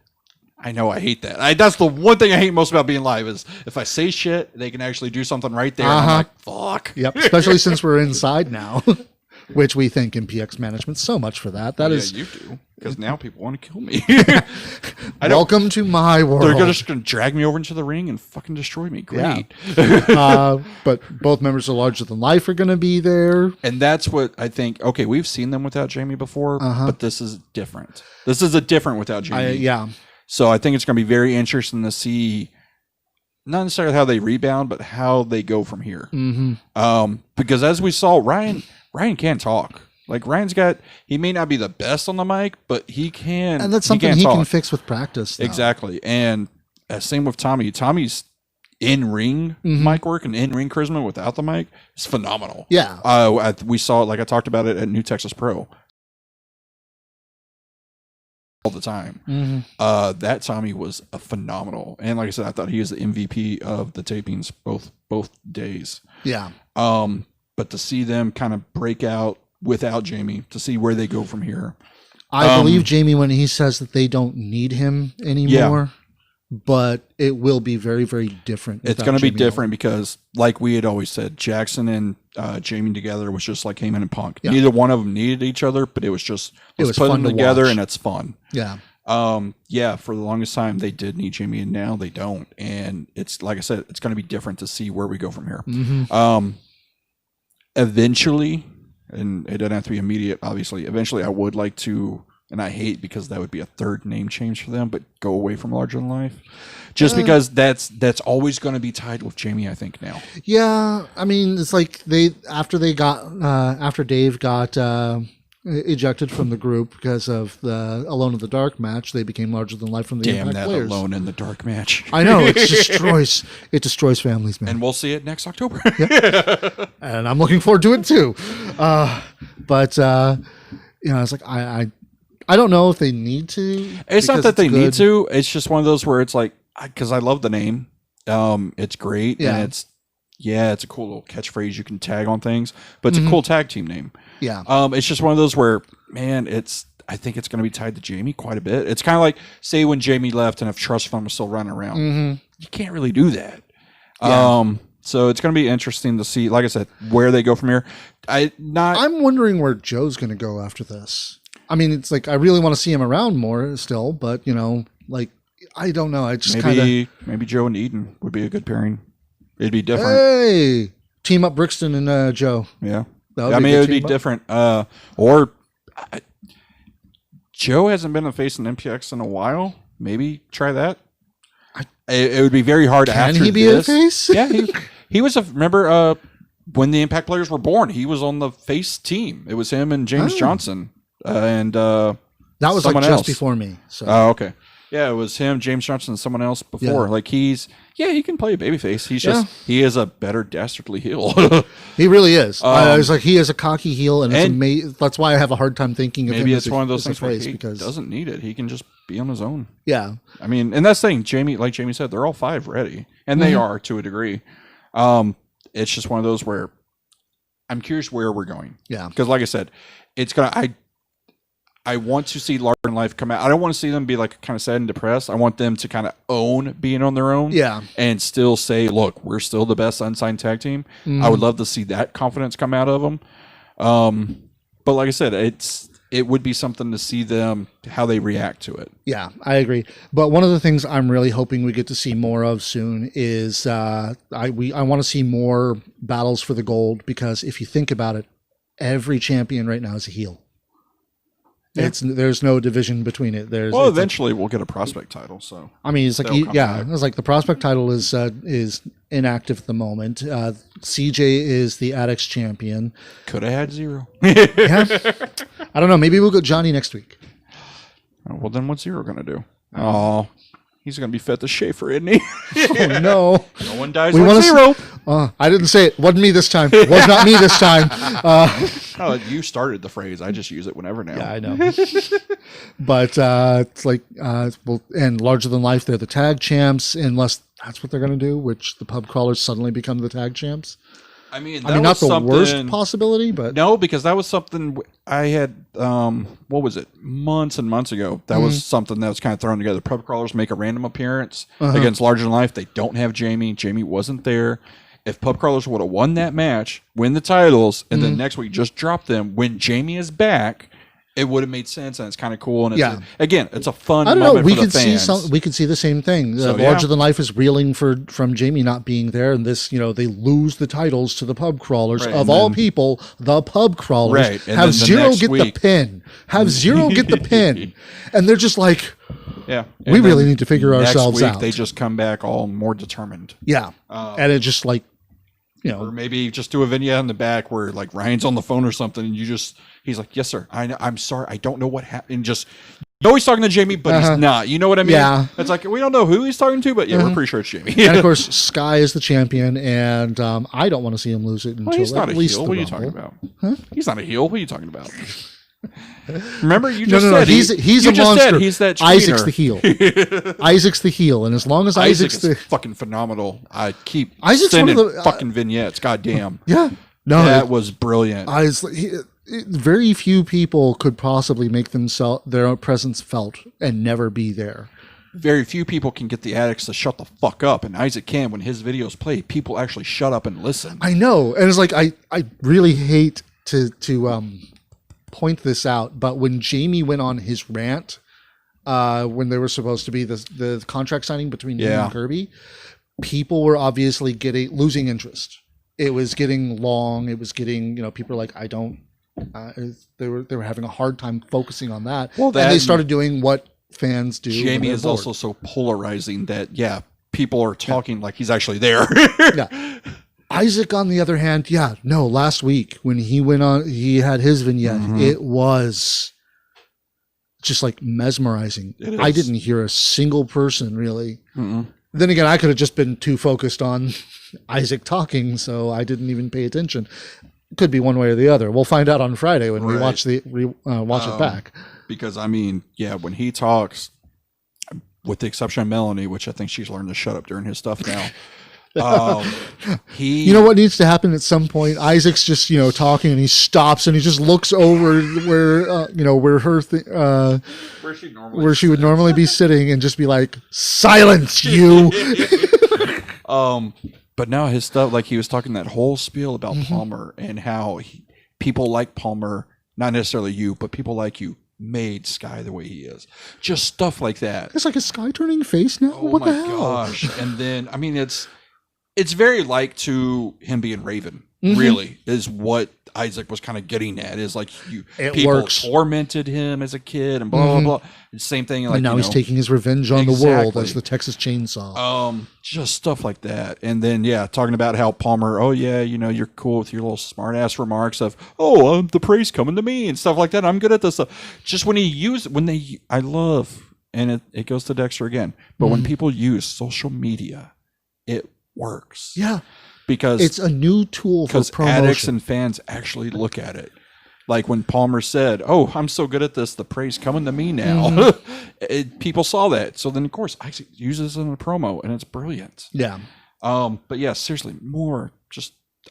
I know. I hate that. That's the one thing I hate most about being live is if I say shit, they can actually do something right there. And I'm like, fuck. Yep. Especially since we're inside now, which we thank MPX management so much for that. That is, you do, because now people want to kill me. Welcome to my world. They're just going to drag me over into the ring and fucking destroy me. Great. Yeah. But both members of Larger Than Life are going to be there. And that's what I think. Okay, we've seen them without Jamie before, but this is different. This is a different without Jamie. Yeah. So I think it's going to be very interesting to see not necessarily how they rebound, but how they go from here. Mm-hmm. Because as we saw, Ryan can't talk. Like he may not be the best on the mic, but he can. And that's something he can fix with practice. Though. Exactly. And same with Tommy. Tommy's in-ring mic work and in-ring charisma without the mic is phenomenal. Yeah. We saw it, like I talked about it at New Texas Pro. All the time. Mm-hmm. That Tommy was a phenomenal. And like I said, I thought he was the MVP of the tapings both days. Yeah. But to see them kind of break out without Jamie, to see where they go from here. I believe Jamie when he says that they don't need him anymore, but it will be very, very different. It's going to be different because, like we had always said, Jackson and Jamie together was just like Heyman and Punk. Yeah. Neither one of them needed each other, but it was just, let's put them together and it's fun. Yeah. For the longest time, they did need Jamie, and now they don't. And it's, like I said, it's going to be different to see where we go from here. Mm-hmm. Eventually, and it doesn't have to be immediate, obviously, eventually I would like to, and I hate because that would be a third name change for them, but go away from Larger Than Life. Just because that's always going to be tied with Jamie, I think, now. Yeah, I mean, it's like after Dave got ejected from the group because of the Alone in the Dark match, they became Larger Than Life from the Impact players. Alone in the Dark match. I know, it destroys families, man. And we'll see it next October. Yep. And I'm looking forward to it too. But it's like I don't know if they need to. It's not that they need to. It's just one of those where it's like, because I love the name. It's great. Yeah. And it's a cool little catchphrase you can tag on things, but it's a cool tag team name. Yeah. It's just one of those where, man, I think it's going to be tied to Jamie quite a bit. It's kind of like, say when Jamie left and if Trust Fund was still running around, you can't really do that. Yeah. So it's going to be interesting to see, like I said, where they go from here. I'm wondering where Joe's going to go after this. I mean, it's like, I really want to see him around more still, but I don't know. I just maybe Joe and Eden would be a good pairing. It'd be different. Hey, team up Brixton and Joe. Yeah. It would be different. Or Joe hasn't been a face in MPX in a while. Maybe try that. It would be very hard after this. Can he be a face? Yeah, he was remember when the Impact players were born, he was on the face team. It was him and James Johnson. And that was like just before me. So. Oh, okay. Yeah, it was him, James Johnson, and someone else before. Yeah. Like he can play a babyface. He is a better dastardly heel. He really is. I was like, he is a cocky heel, and it's amazing. That's why I have a hard time thinking of him. Maybe it's one of those things where he doesn't need it. He can just be on his own. Yeah. I mean, and that's the thing. Jamie, like Jamie said, they're all five ready, and they are to a degree. It's just one of those where I'm curious where we're going. Yeah. Because, like I said, it's gonna. I want to see Larger Than Life come out. I don't want to see them be like kind of sad and depressed. I want them to kind of own being on their own. Yeah. And still say, look, we're still the best unsigned tag team. I would love to see that confidence come out of them. But like I said, it's it would be something to see them, how they react to it. Yeah, I agree. But one of the things I'm really hoping we get to see more of soon is I want to see more battles for the gold, because if you think about it, every champion right now is a heel. Yeah. There's no division between it. Eventually we'll get a prospect title. So I mean, it's like it's like the prospect title is inactive at the moment. CJ is the Addicts champion. Could have had 0. Yeah. I don't know. Maybe we'll go Johnny next week. Well, then what's 0 going to do? Oh, he's going to be fed to Schaefer, isn't he? Oh, no. No one dies like 0. I didn't say it. Wasn't me this time. Was not me this time. You started the phrase. I just use it whenever now. Yeah, I know. But it's like, and larger than life, they're the tag champs, unless that's what they're going to do, which the pub crawlers suddenly become the tag champs. I mean, not the worst possibility, but no, because that was something I had. What was it? Months and months ago. That was something that was kind of thrown together. Pub crawlers make a random appearance against Larger Than Life. They don't have Jamie. Jamie wasn't there. If Pub crawlers would have won that match, win the titles, and then next week just drop them when Jamie is back, it would have made sense, and it's kind of cool. And it's a fun moment for the fans. We could see the same thing. Larger Than Life is reeling from Jamie not being there, and this, they lose the titles to the pub crawlers. Right, of all people, the pub crawlers. Right. Have Zero get the pin. Have Zero get the pin. And they're just like, we really need to figure ourselves out. They just come back all more determined. Yeah. And it just like, or maybe just do a vignette in the back where like Ryan's on the phone or something, and he's like, "Yes, sir. I'm sorry. I don't know what happened." And just, he's talking to Jamie, but he's not. You know what I mean? Yeah. It's like, we don't know who he's talking to, but we're pretty sure it's Jamie. And of course, Sky is the champion, and I don't want to see him lose it until he's not at a least heel. the What are you Rumble. talking about? He's not a heel. What are you talking about? Remember, you just no. said he's you a just monster. Said he's that Isaac's the heel. Isaac's the heel, and as long as Isaac's is fucking phenomenal. I keep Isaac's sending one of the, fucking vignettes. Goddamn. Yeah. No, that was brilliant. Very few people could possibly make their own presence felt and never be there. Very few people can get the Addicts to shut the fuck up, and Isaac can. When his videos play, people actually shut up and listen. I know, and it's like I really hate to point this out, but when Jamie went on his rant, when there was supposed to be the contract signing between him and Kirby, people were obviously losing interest. It was getting long. It was getting, people are like, I don't. They were having a hard time focusing on that. Well, and they started doing what fans do. Jamie is also so polarizing that people are talking like he's actually there. Yeah. Isaac, on the other hand, last week when he went on, he had his vignette. It was just like mesmerizing. I didn't hear a single person really. Then again, I could have just been too focused on Isaac talking, so I didn't even pay attention. Could be one way or the other. We'll find out on Friday when we watch watch it back. Because I mean, when he talks, with the exception of Melanie, which I think she's learned to shut up during his stuff now. You know what needs to happen at some point? Isaac's just talking, and he stops and he just looks over where she would normally be sitting, and just be like, "Silence, you." But now his stuff, like he was talking that whole spiel about Palmer and how people like Palmer, not necessarily you, but people like you, made Sky the way he is. Just stuff like that. It's like a Sky turning face now. Oh what my the hell? Gosh! And then I mean, it's very like to him being Raven. Really, is what Isaac was kind of getting at. Is like people tormented him as a kid and blah blah blah. Same thing. Like, and now he's taking his revenge on the world as the Texas Chainsaw. Just stuff like that. And then talking about how Palmer, you're cool with your little smart ass remarks of, the praise coming to me and stuff like that. I'm good at this stuff. Just I love, and it goes to Dexter again. But when people use social media, it works. Yeah. Because it's a new tool for promotion. Addicts and fans actually look at it. Like when Palmer said, I'm so good at this, the praise coming to me now. People saw that. So then, of course, Isaac uses it in a promo, and it's brilliant. Yeah. But seriously,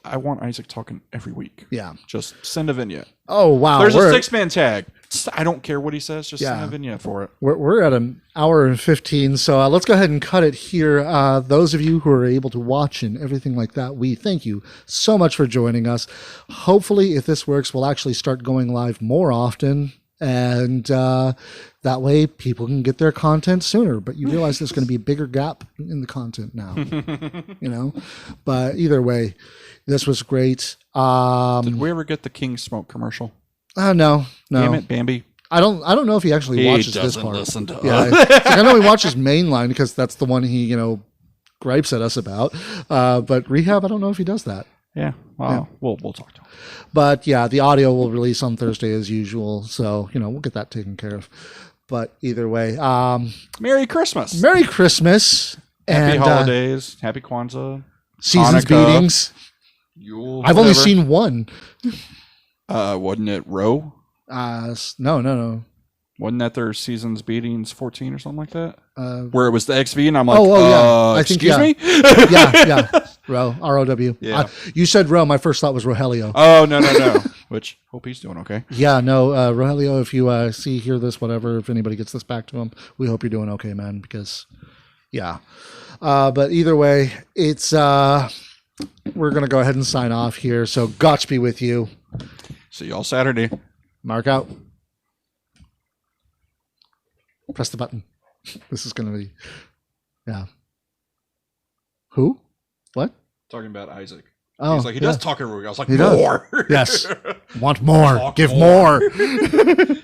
I want Isaac talking every week. Yeah. Just send a vignette. Oh, wow. There's a 6-man tag. I don't care what he says. Just send a vignette for it. We're at an hour and 15, so let's go ahead and cut it here. Those of you who are able to watch and everything like that, we thank you so much for joining us. Hopefully, if this works, we'll actually start going live more often. And that way people can get their content sooner. But you realize there's going to be a bigger gap in the content now, But either way, this was great. Did we ever get the King Smoke commercial? No. Damn it, Bambi. I don't know if he actually watches this part. Listen to Yeah, us. it's like, I know he watches Mainline because that's the one he gripes at us about. But Rehab, I don't know if he does that. Yeah, well, we'll talk to him. But yeah, the audio will release on Thursday as usual, so we'll get that taken care of. But either way, Merry Christmas, Merry Christmas, Happy and holidays, Happy Kwanzaa, seasons Hanukkah, beatings. Yule. I've only seen one. Wasn't it Roe? No. Wasn't that their seasons beatings 14 or something like that? Where it was the XV, and I'm like, yeah. I think, excuse me? yeah. Row, ROW. Yeah. You said Row. My first thought was Rogelio. Oh, no. Which, hope he's doing okay. Yeah, no, Rogelio, if you hear this, whatever, if anybody gets this back to him, we hope you're doing okay, man, because, yeah. But either way, it's, we're going to go ahead and sign off here. So, Gotch be with you. See y'all Saturday. Mark out. Press the button. This is going to be, yeah. Who? What? Talking about Isaac. Oh, He's like, he does talk every week. I was like, He does. more. Yes. Want more. Talk Give more. more.